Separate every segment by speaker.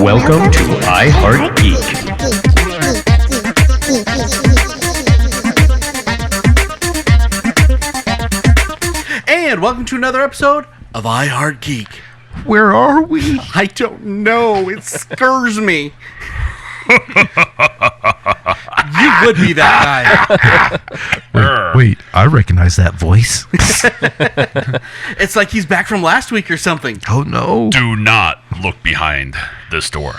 Speaker 1: Welcome to iHeartGeek.
Speaker 2: And welcome to another episode of iHeartGeek.
Speaker 3: Where are we?
Speaker 2: I don't know. It scares me. You would be that guy.
Speaker 3: Wait, I recognize that voice.
Speaker 2: It's like he's back from last week or something.
Speaker 3: Oh, no.
Speaker 4: Do not look behind this door.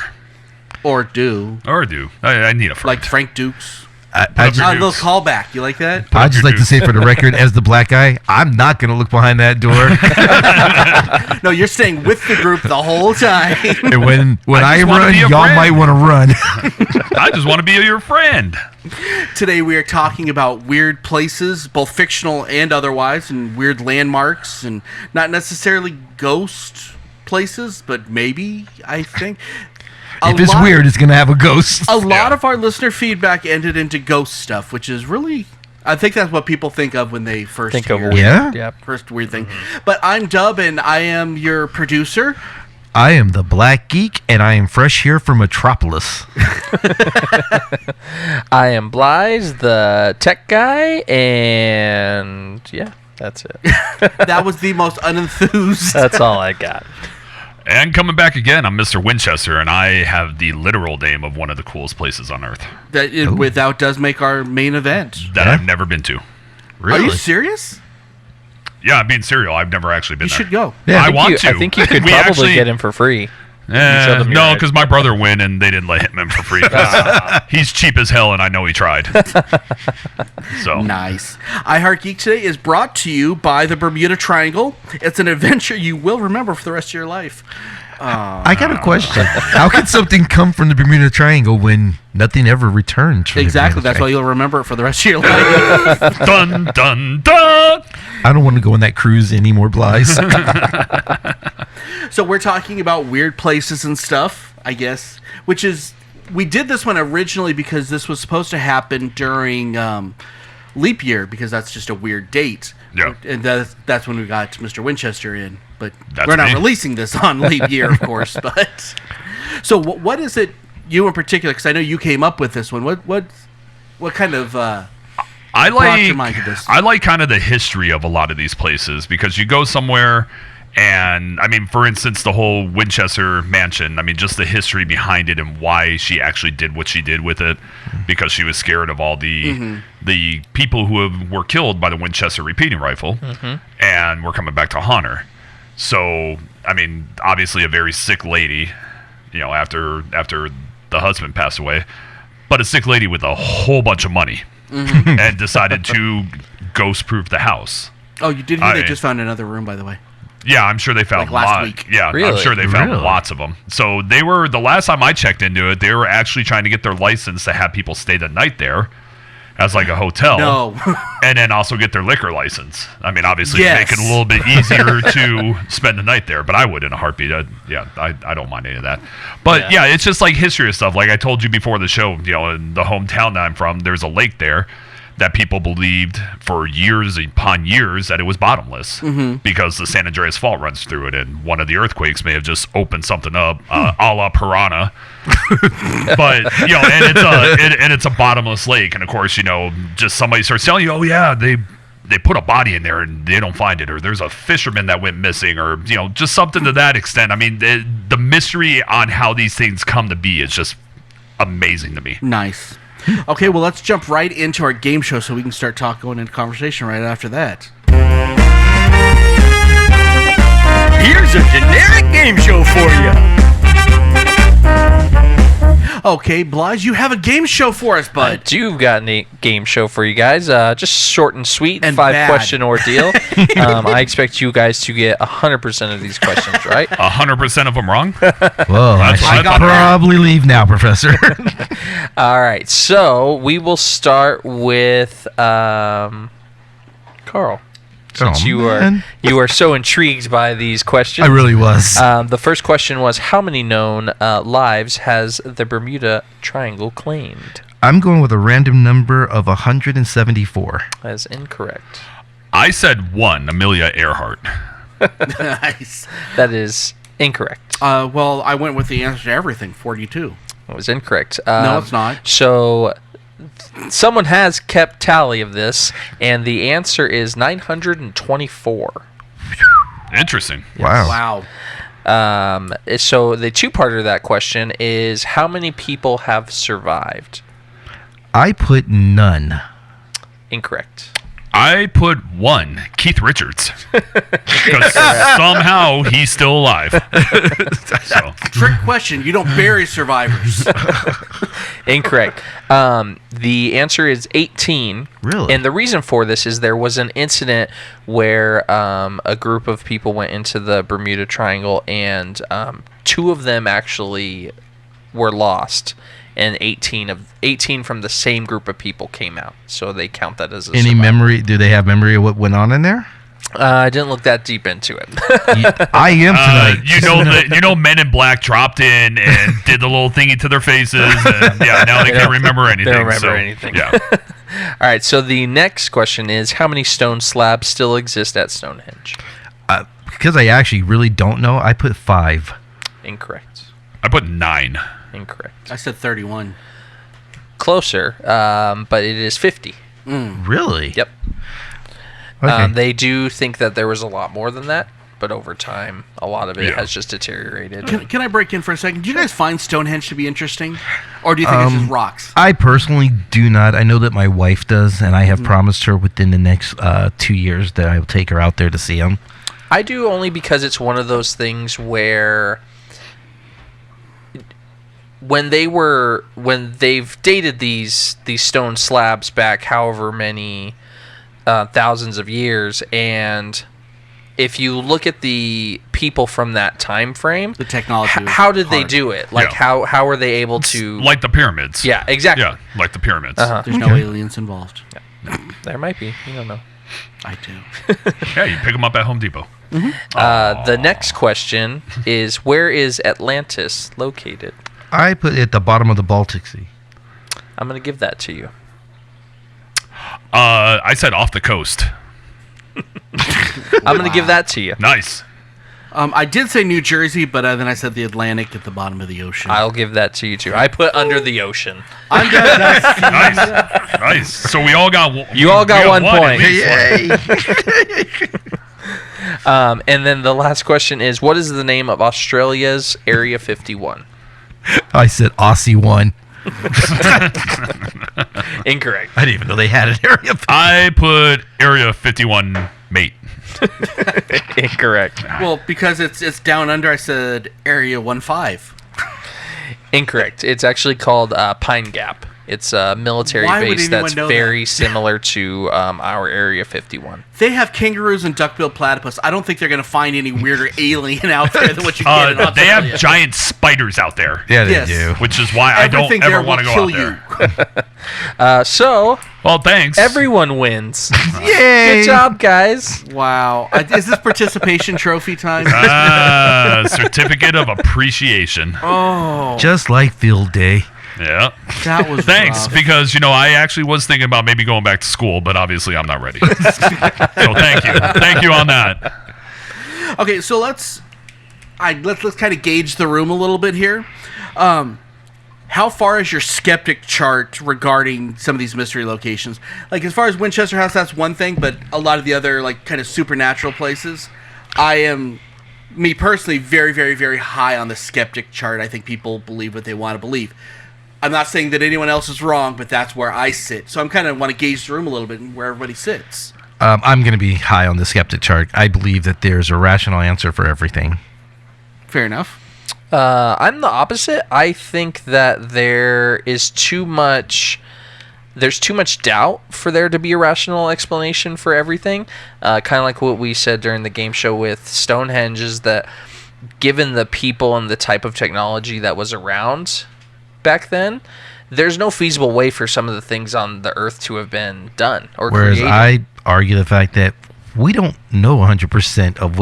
Speaker 2: Or do.
Speaker 4: Or do. I need a friend.
Speaker 2: Like Frank Dukes.
Speaker 3: I
Speaker 2: A
Speaker 3: just,
Speaker 2: little callback. You like that?
Speaker 3: I just like to say for the record, as the black guy, I'm not going to look behind that door.
Speaker 2: No, you're staying with the group the whole time.
Speaker 3: And when I
Speaker 4: just wanna
Speaker 3: run,
Speaker 4: be a
Speaker 3: y'all
Speaker 4: friend.
Speaker 3: might want to run.
Speaker 4: I just want to be your friend.
Speaker 2: Today we are talking about weird places, both fictional and otherwise, and weird landmarks, and not necessarily ghost places, but maybe, I think.
Speaker 3: If it's weird, it's going to have a ghost.
Speaker 2: A lot of our listener feedback ended into ghost stuff, which is really, I think that's what people think of when they first
Speaker 5: Think of
Speaker 2: hear
Speaker 5: weird.
Speaker 3: Yeah?
Speaker 5: Yep.
Speaker 2: first weird thing. But I'm Dub, and I am your producer.
Speaker 3: I am the black geek, and I am fresh here from Metropolis.
Speaker 5: I am Blythe, the tech guy, and yeah, that's it.
Speaker 2: That was the most unenthused.
Speaker 5: That's all I got.
Speaker 4: And coming back again, I'm Mr. Winchester, and I have the literal name of one of the coolest places on Earth
Speaker 2: That without does make our main event.
Speaker 4: that
Speaker 3: Yeah?
Speaker 4: I've never been to.
Speaker 2: Are you serious?
Speaker 4: Yeah, I'm being serial. I've never actually been
Speaker 2: You
Speaker 4: there.
Speaker 2: should go.
Speaker 3: Yeah.
Speaker 4: I want to.
Speaker 5: I think you could
Speaker 4: We
Speaker 5: probably
Speaker 4: actually-
Speaker 5: get him for free. Show them your
Speaker 4: No,
Speaker 5: ad.
Speaker 4: because my brother went and they didn't let him in for free. 'cause he's cheap as hell, and I know he tried. So
Speaker 2: Nice. iHeart Geek today is brought to you by the Bermuda Triangle. It's an adventure you will remember for the rest of your life.
Speaker 3: I got a question. How can something come from the Bermuda Triangle when nothing ever returns from
Speaker 2: Exactly.
Speaker 3: the
Speaker 2: That's why
Speaker 3: Bermuda
Speaker 2: you'll remember it for the rest of your life.
Speaker 4: dun dun dun.
Speaker 3: Triangle? I don't want to go on that cruise anymore, Blythe.
Speaker 2: So we're talking about weird places and stuff, I guess, which is, we did this one originally because this was supposed to happen during leap year, because that's just a weird date.
Speaker 4: Yeah.
Speaker 2: And that's when we got Mr. Winchester in. But
Speaker 4: That's
Speaker 2: we're not
Speaker 4: me.
Speaker 2: releasing this on leap year, of course. But so what is it, you in particular, because I know you came up with this one. What kind of...
Speaker 4: I
Speaker 2: brought your mind to this?
Speaker 4: like kind of the history of a lot of these places, because you go somewhere and, I mean, for instance, the whole Winchester mansion, I mean, just the history behind it and why she actually did what she did with it, because she was scared of all the people who were killed by the Winchester repeating rifle and were coming back to haunt her. So, I mean, obviously a very sick lady, you know, after the husband passed away, but a sick lady with a whole bunch of money. And decided to ghost-proof the house.
Speaker 2: Oh, you did hear they
Speaker 4: I-
Speaker 2: just found another room, by the way.
Speaker 4: Yeah, I'm sure they found
Speaker 2: Like last
Speaker 4: lot-
Speaker 2: week.
Speaker 4: Yeah, I'm
Speaker 5: Really?
Speaker 4: sure they found
Speaker 3: Really?
Speaker 4: lots of them. So they were, the last time I checked into it, they were actually trying to get their license to have people stay the night there as like a hotel.
Speaker 2: No.
Speaker 4: And then also get their liquor license. I mean, obviously
Speaker 2: Yes.
Speaker 4: make it a little bit easier to spend the night there, but I would in a heartbeat. I don't mind any of that. But yeah, it's just like history of stuff. Like I told you before the show, you know, in the hometown that I'm from, there's a lake there that people believed for years upon years that it was bottomless because the San Andreas Fault runs through it, and one of the earthquakes may have just opened something up, a la Piranha. But you know, and it's a bottomless lake, and of course, you know, just somebody starts telling you, oh yeah, they put a body in there and they don't find it, or there's a fisherman that went missing, or you know, just something to that extent. I mean, the mystery on how these things come to be is just amazing to me.
Speaker 2: Nice. Okay, well, let's jump right into our game show so we can start going into conversation right after that.
Speaker 1: Here's a generic game show for you.
Speaker 2: Okay, Blige, you have a game show for us,
Speaker 5: I
Speaker 2: bud.
Speaker 5: do got a game show for you guys. Just short and sweet,
Speaker 2: And
Speaker 5: 5-question ordeal. I expect you guys to get 100% of these questions right.
Speaker 4: 100% of them wrong.
Speaker 3: Well, I
Speaker 4: That's what I
Speaker 3: should
Speaker 4: thought.
Speaker 3: probably leave now, Professor.
Speaker 5: All right, so we will start with Carl. Since
Speaker 3: Oh,
Speaker 5: you
Speaker 3: man.
Speaker 5: are so intrigued by these questions.
Speaker 3: I really was.
Speaker 5: The first question was, how many known lives has the Bermuda Triangle claimed?
Speaker 3: I'm going with a random number of 174.
Speaker 5: That is incorrect.
Speaker 4: I said one, Amelia Earhart.
Speaker 2: Nice.
Speaker 5: That is Incorrect.
Speaker 2: Well, I went with the answer to everything, 42.
Speaker 5: It was incorrect.
Speaker 2: No, it's not.
Speaker 5: So someone has kept tally of this, and the answer is 924.
Speaker 4: Interesting.
Speaker 3: Wow.
Speaker 2: Wow.
Speaker 5: So the two-parter of that question is, how many people have survived?
Speaker 3: I put none.
Speaker 5: Incorrect.
Speaker 4: I put 1, Keith Richards, because somehow he's still alive. So,
Speaker 2: Trick question. You don't bury survivors.
Speaker 5: Incorrect. The answer is 18.
Speaker 3: Really?
Speaker 5: And the reason for this is there was an incident where a group of people went into the Bermuda Triangle, and 2 of them actually were lost, and 18 from the same group of people came out. So they count that as a
Speaker 3: Any
Speaker 5: survivor.
Speaker 3: memory? Do they have memory of what went on in there?
Speaker 5: I didn't look that deep into it.
Speaker 3: I am tonight.
Speaker 4: you know, Men in Black dropped in and did the little thingy to their faces, and now they can't remember anything.
Speaker 5: They don't remember
Speaker 4: so,
Speaker 5: anything.
Speaker 4: Yeah.
Speaker 5: All right, so the next question is, how many stone slabs still exist at Stonehenge?
Speaker 3: Because I actually really don't know, I put 5.
Speaker 5: Incorrect.
Speaker 4: I put 9.
Speaker 5: Incorrect.
Speaker 2: I said 31.
Speaker 5: Closer, but it is 50.
Speaker 3: Really?
Speaker 5: Yep.
Speaker 3: Okay.
Speaker 5: They do think that there was a lot more than that, but over time, a lot of it has just deteriorated.
Speaker 2: Can I break in for a second? Do you guys find Stonehenge to be interesting? Or do you think it's just rocks?
Speaker 3: I personally do not. I know that my wife does, and I have promised her within the next 2 years that I will take her out there to see them.
Speaker 5: I do, only because it's one of those things where when they've dated these stone slabs back however many thousands of years, and if you look at the people from that time frame,
Speaker 2: The technology was
Speaker 5: how did they
Speaker 2: hard.
Speaker 5: do it? Like
Speaker 4: Yeah.
Speaker 5: how were they able to?
Speaker 4: Like the pyramids.
Speaker 5: Yeah, exactly.
Speaker 4: Yeah, like the pyramids.
Speaker 2: There's no aliens involved.
Speaker 5: There might be. You don't know.
Speaker 2: I do.
Speaker 4: Yeah, you pick them up at Home Depot.
Speaker 5: The next question is, where is Atlantis located?
Speaker 3: I put it at the bottom of the Baltic Sea.
Speaker 5: I'm going to give that to you.
Speaker 4: I said off the coast.
Speaker 5: I'm going to give that to you.
Speaker 4: Nice.
Speaker 2: I did say New Jersey, but then I said the Atlantic at the bottom of the ocean.
Speaker 5: I'll give that to you too. I put under the ocean.
Speaker 2: I'm done.
Speaker 4: Nice. Nice. So we all got one.
Speaker 5: You all got 1 point.
Speaker 4: At least.
Speaker 5: And then the last question is, what is the name of Australia's Area 51?
Speaker 3: I said Aussie 1.
Speaker 5: Incorrect.
Speaker 3: I didn't even know they had an area.
Speaker 4: I put Area 51 mate.
Speaker 5: Incorrect.
Speaker 2: Well, because it's down under, I said Area 15.
Speaker 5: Incorrect. It's actually called Pine Gap. It's a military
Speaker 2: Why would
Speaker 5: base
Speaker 2: anyone
Speaker 5: that's
Speaker 2: know
Speaker 5: very
Speaker 2: that?
Speaker 5: similar to our Area 51.
Speaker 2: They have kangaroos and duck-billed platypus. I don't think they're going to find any weirder alien out there than what you get in Australia.
Speaker 4: They have giant spiders out there.
Speaker 3: Yeah, they
Speaker 2: Yes.
Speaker 3: do.
Speaker 4: Which is why I
Speaker 2: Everything
Speaker 4: don't ever
Speaker 2: there
Speaker 4: want to
Speaker 2: will
Speaker 4: go
Speaker 2: kill
Speaker 4: out there.
Speaker 2: you.
Speaker 5: So,
Speaker 4: Well, thanks.
Speaker 5: everyone wins.
Speaker 3: Yay!
Speaker 5: Good job, guys.
Speaker 2: Wow. Is this participation trophy time?
Speaker 4: Certificate of appreciation.
Speaker 2: Oh,
Speaker 3: Just like field day.
Speaker 4: Yeah.
Speaker 2: that was
Speaker 4: Thanks,
Speaker 2: rough.
Speaker 4: because I actually was thinking about maybe going back to school, but obviously I'm not ready. So thank you on that.
Speaker 2: Okay, so let's kind of gauge the room a little bit here. How far is your skeptic chart regarding some of these mystery locations? Like, as far as Winchester House, that's one thing, but a lot of the other, like, kind of supernatural places, I am, me personally, very, very, very high on the skeptic chart. I think people believe what they want to believe. I'm not saying that anyone else is wrong, but that's where I sit. So I'm kind of want to gauge the room a little bit and where everybody sits.
Speaker 3: I'm going to be high on the skeptic chart. I believe that there's a rational answer for everything.
Speaker 2: Fair enough.
Speaker 5: I'm the opposite. I think that there's too much doubt for there to be a rational explanation for everything. Kind of like what we said during the game show with Stonehenge, is that given the people and the type of technology that was around back then, there's no feasible way for some of the things on the Earth to have been done or
Speaker 3: Whereas
Speaker 5: created.
Speaker 3: I argue the fact that we don't know 100% of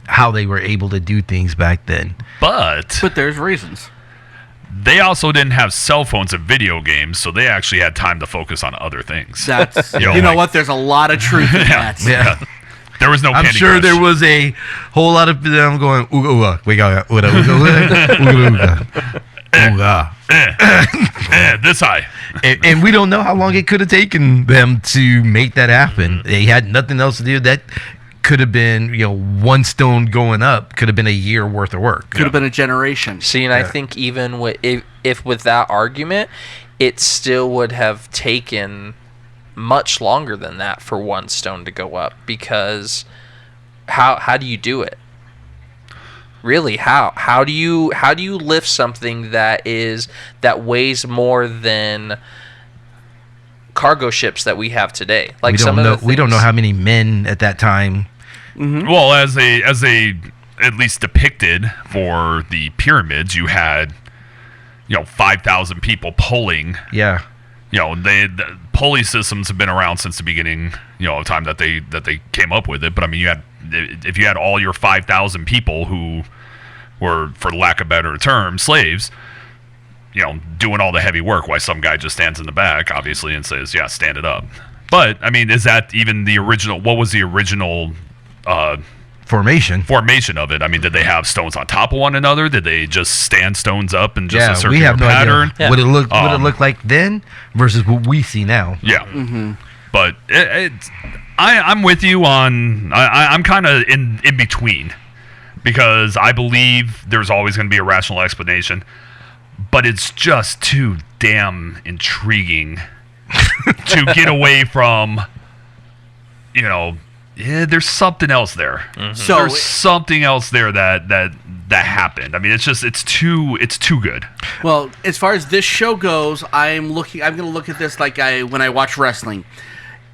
Speaker 3: how they were able to do things back then.
Speaker 4: But
Speaker 2: But there's reasons.
Speaker 4: they also didn't have cell phones and video games, so they actually had time to focus on other things.
Speaker 2: That's
Speaker 4: You know,
Speaker 2: you know
Speaker 4: like-
Speaker 2: what? There's a lot of truth in that.
Speaker 3: Yeah.
Speaker 4: There was no
Speaker 3: I'm
Speaker 4: Candy
Speaker 3: sure
Speaker 4: Crush.
Speaker 3: there was a whole lot of them going ooga ooga. We got ooga ooga ooga ooga.
Speaker 4: This high.
Speaker 3: And we don't know how long it could have taken them to make that happen. They had nothing else to do. That could have been, one stone going up could have been a year worth of work.
Speaker 2: Could have been a generation.
Speaker 5: See, and I think even if with that argument, it still would have taken much longer than that for one stone to go up, because how do you do it? Really, how do you lift something that weighs more than cargo ships that we have today? Like
Speaker 3: we don't know how many men at that time.
Speaker 4: Well, as they at least depicted for the pyramids, you had 5,000 people pulling.
Speaker 3: Yeah.
Speaker 4: The pulley systems have been around since the beginning, of time that they came up with it. But I mean, if you had all your 5,000 people who were, for lack of better term, slaves, doing all the heavy work, while some guy just stands in the back, obviously, and says, "Yeah, stand it up." But I mean, is that even the original? What was the original
Speaker 3: formation
Speaker 4: of it? I mean, did they have stones on top of one another? Did they just stand stones up and just a circular
Speaker 3: we have no
Speaker 4: pattern?
Speaker 3: idea what it looked like then versus what we see now.
Speaker 4: Yeah, but I'm with you on. I'm kind of in between, because I believe there's always going to be a rational explanation, but it's just too damn intriguing to get away from. There's something else there.
Speaker 2: So
Speaker 4: there's something else there that happened. I mean, it's too good.
Speaker 2: Well, as far as this show goes, I'm going to look at this like when I watch wrestling.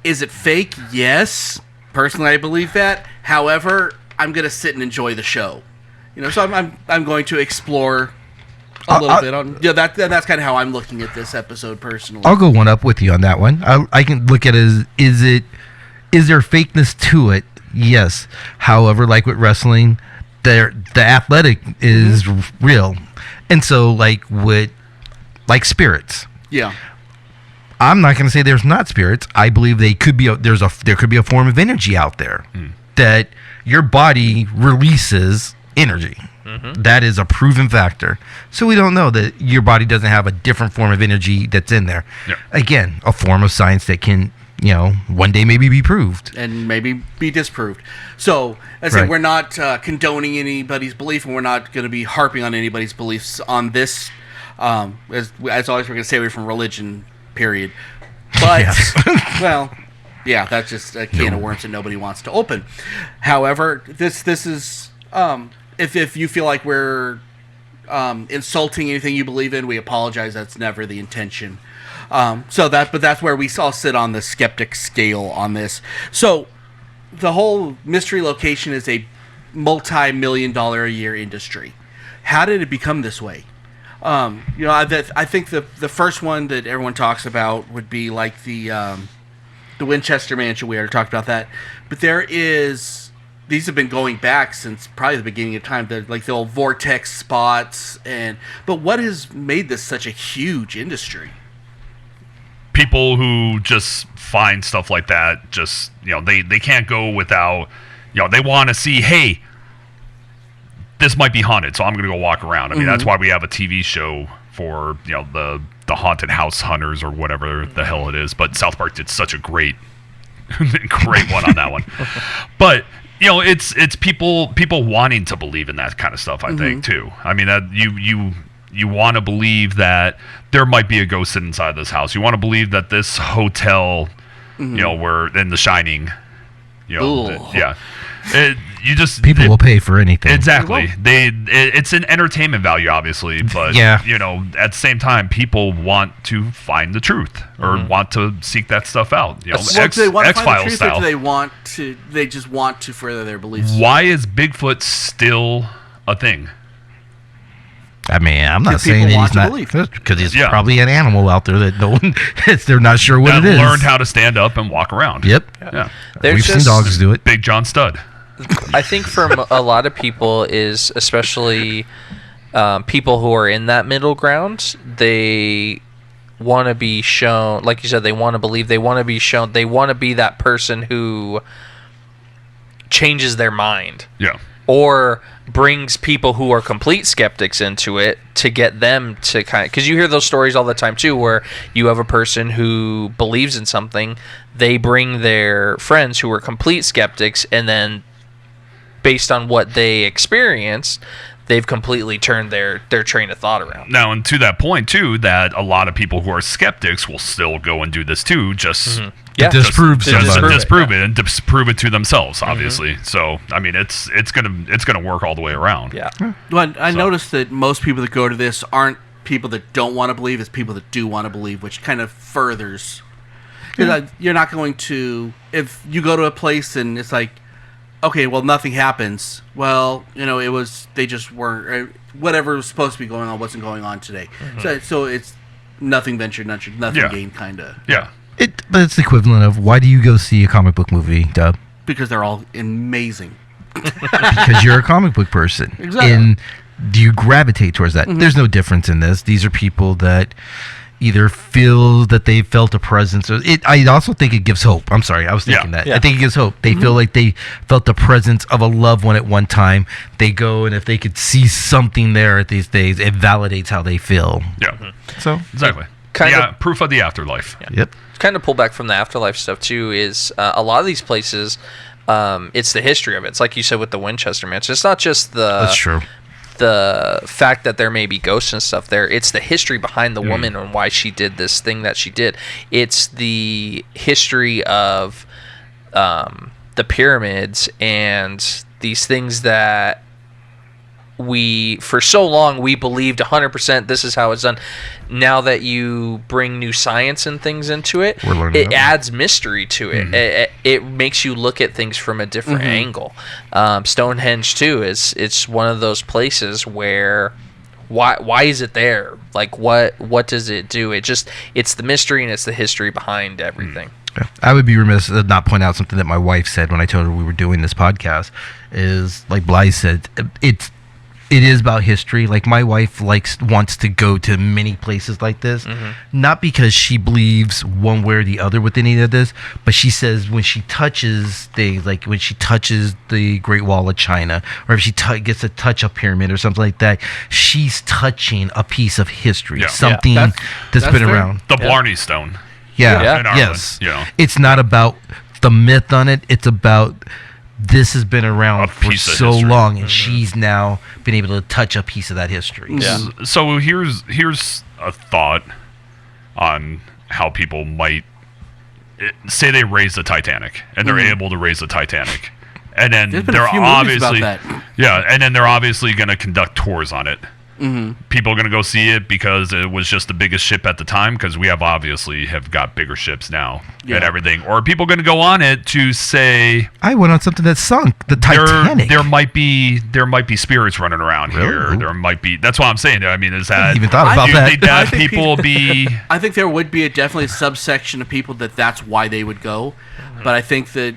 Speaker 2: Is it fake? Yes. Personally, I believe that. However, I'm going to sit and enjoy the show. So I'm going to explore a little bit on. That's kind of how I'm looking at this episode personally.
Speaker 3: I'll go one up with you on that one. I can look at it as, is there fakeness to it? Yes. However, like with wrestling, the athletic is real, and so like spirits.
Speaker 2: Yeah.
Speaker 3: I'm not going to say there's not spirits. I believe they could be. There could be a form of energy out there that your body releases energy. That is a proven factor. So we don't know that your body doesn't have a different form of energy that's in there.
Speaker 4: Yeah.
Speaker 3: Again, a form of science that can, one day maybe be proved.
Speaker 2: And maybe be disproved. So, as I say,
Speaker 3: Right.
Speaker 2: we're not condoning anybody's belief, and we're not going to be harping on anybody's beliefs on this. As always, we're going to stay away from religion, period. But, well, yeah, that's just a can of worms that nobody wants to open. However, this is, if you feel like we're insulting anything you believe in, we apologize. That's never the intention. But that's where we all sit on the skeptic scale on this. So the whole mystery location is a multi-million-dollar a year industry. How did it become this way? I think the first one that everyone talks about would be like the Winchester Mansion. We already talked about that, but these have been going back since probably the beginning of time. They're like the old vortex spots, but what has made this such a huge industry?
Speaker 4: People who just find stuff like that, just they can't go without, they want to see, hey, this might be haunted, so I'm gonna go walk around. I mean, that's why we have a TV show for the haunted house hunters or whatever the hell it is. But South Park did such a great one on that one. But it's people wanting to believe in that kind of stuff, I think, too. I mean, that you want to believe that there might be a ghost sitting inside this house. You want to believe that this hotel, where in The Shining, yeah,
Speaker 3: People will pay for anything.
Speaker 4: Exactly. It's an entertainment value, obviously, but
Speaker 3: Yeah.
Speaker 4: at the same time, people want to find the truth or want to seek that stuff out.
Speaker 2: Do they want to find the
Speaker 4: X-Files
Speaker 2: truth,
Speaker 4: style.
Speaker 2: or do they just want to further their beliefs?
Speaker 4: Why is Bigfoot still a thing?
Speaker 3: I mean, I'm not
Speaker 2: Because
Speaker 3: saying
Speaker 2: people
Speaker 3: that he's
Speaker 2: want to
Speaker 3: not,
Speaker 2: believe.
Speaker 3: because he's
Speaker 4: Yeah.
Speaker 3: probably an animal out there that no one, they're not sure what
Speaker 4: That
Speaker 3: it is.
Speaker 4: learned how to stand up and walk around.
Speaker 3: Yep.
Speaker 4: Yeah.
Speaker 5: There's
Speaker 3: We've seen
Speaker 5: just-
Speaker 3: dogs do it.
Speaker 4: Big John Stud.
Speaker 5: I think for a lot of people is especially people who are in that middle ground, they want to be shown, like you said, they want to believe, they want to be shown, they want to be that person who changes their mind.
Speaker 4: Yeah.
Speaker 5: Or brings people who are complete skeptics into it to get them to kind of, because you hear those stories all the time too, where you have a person who believes in something, they bring their friends who are complete skeptics, and then based on what they experienced, they've completely turned their train of thought around.
Speaker 4: Now, and to that point too, that a lot of people who are skeptics will still go and do this too, just
Speaker 5: Yeah.
Speaker 3: disprove
Speaker 4: just
Speaker 3: somebody.
Speaker 4: disprove it and disprove it to themselves, obviously. So, I mean, it's gonna work all the way around.
Speaker 5: Yeah.
Speaker 2: Well, I noticed that most people that go to this aren't people that don't want to believe; it's people that do want to believe, which kind of furthers. Because you're not going to, if you go to a place and it's like, okay, well, nothing happens. Well, it was, they just weren't, whatever was supposed to be going on wasn't going on today. So it's nothing ventured, nothing
Speaker 4: Yeah.
Speaker 2: gained, kind of.
Speaker 4: Yeah.
Speaker 3: But it's the equivalent of, why do you go see a comic book movie, Dub?
Speaker 2: Because they're all amazing.
Speaker 3: Because you're a comic book person.
Speaker 2: Exactly.
Speaker 3: And do you gravitate towards that? There's no difference in this. These are people that either feel that they felt a presence. I also think it gives hope. I'm sorry, I was thinking that.
Speaker 5: Yeah.
Speaker 3: I think it gives hope. They feel like they felt the presence of a loved one at one time. They go, and if they could see something there at these days, it validates how they feel.
Speaker 4: Yeah.
Speaker 3: So,
Speaker 4: Exactly.
Speaker 5: Kind
Speaker 4: yeah.
Speaker 5: of-
Speaker 4: Proof of the afterlife.
Speaker 3: yep.
Speaker 5: Kind of pull back from the afterlife stuff too is a lot of these places, it's the history of it. It's like you said with the Winchester Mansion. It's not just
Speaker 3: That's true.
Speaker 5: the fact that there may be ghosts and stuff there. It's the history behind the woman and why she did this thing that she did. It's the history of the pyramids and these things that for so long we believed 100% this is how it's done. Now that you bring new science and things into it,
Speaker 3: We're learning
Speaker 5: it
Speaker 3: that.
Speaker 5: adds mystery to it. It makes you look at things from a different angle. Stonehenge too it's one of those places where why is it there? Like what does it do? It's the mystery and it's the history behind everything.
Speaker 3: Yeah. I would be remiss to not point out something that my wife said when I told her we were doing this podcast. Is like Blythe said, it is about history. Like, my wife wants to go to many places like this, not because she believes one way or the other with any of this, but she says when she touches things, like when she touches the Great Wall of China, or if she gets to touch a pyramid or something like that, she's touching a piece of history,
Speaker 4: Yeah.
Speaker 3: something
Speaker 2: Yeah,
Speaker 3: that's
Speaker 2: that's
Speaker 3: been
Speaker 2: fair.
Speaker 3: around.
Speaker 4: The Blarney Stone.
Speaker 3: Yeah.
Speaker 5: Yeah.
Speaker 4: In Ireland,
Speaker 3: Yes.
Speaker 4: you know.
Speaker 3: It's not about the myth on it. It's about this has been around
Speaker 4: A
Speaker 3: for
Speaker 4: piece of
Speaker 3: so
Speaker 4: history.
Speaker 3: long, and she's now been able to touch a piece of that history.
Speaker 5: Yeah.
Speaker 4: So here's a thought on how people might say they raise the Titanic and they're able to raise the Titanic, and then
Speaker 2: There's been a
Speaker 4: they're
Speaker 2: few movies about
Speaker 4: obviously
Speaker 2: that.
Speaker 4: yeah, and then they're obviously going to conduct tours on it. People are going to go see it because it was just the biggest ship at the time, because we have got bigger ships now
Speaker 2: Yeah.
Speaker 4: and everything. Or are people going to go on it to say
Speaker 3: I went on something that sunk, the Titanic.
Speaker 4: there might be spirits running around here.
Speaker 3: Really?
Speaker 4: There might be. That's what I'm saying. I mean, is that
Speaker 3: I even thought about
Speaker 4: do
Speaker 3: that.
Speaker 4: you think
Speaker 2: I
Speaker 4: that
Speaker 2: think
Speaker 4: people be
Speaker 2: I think there would be definitely a subsection of people that's why they would go. But I think that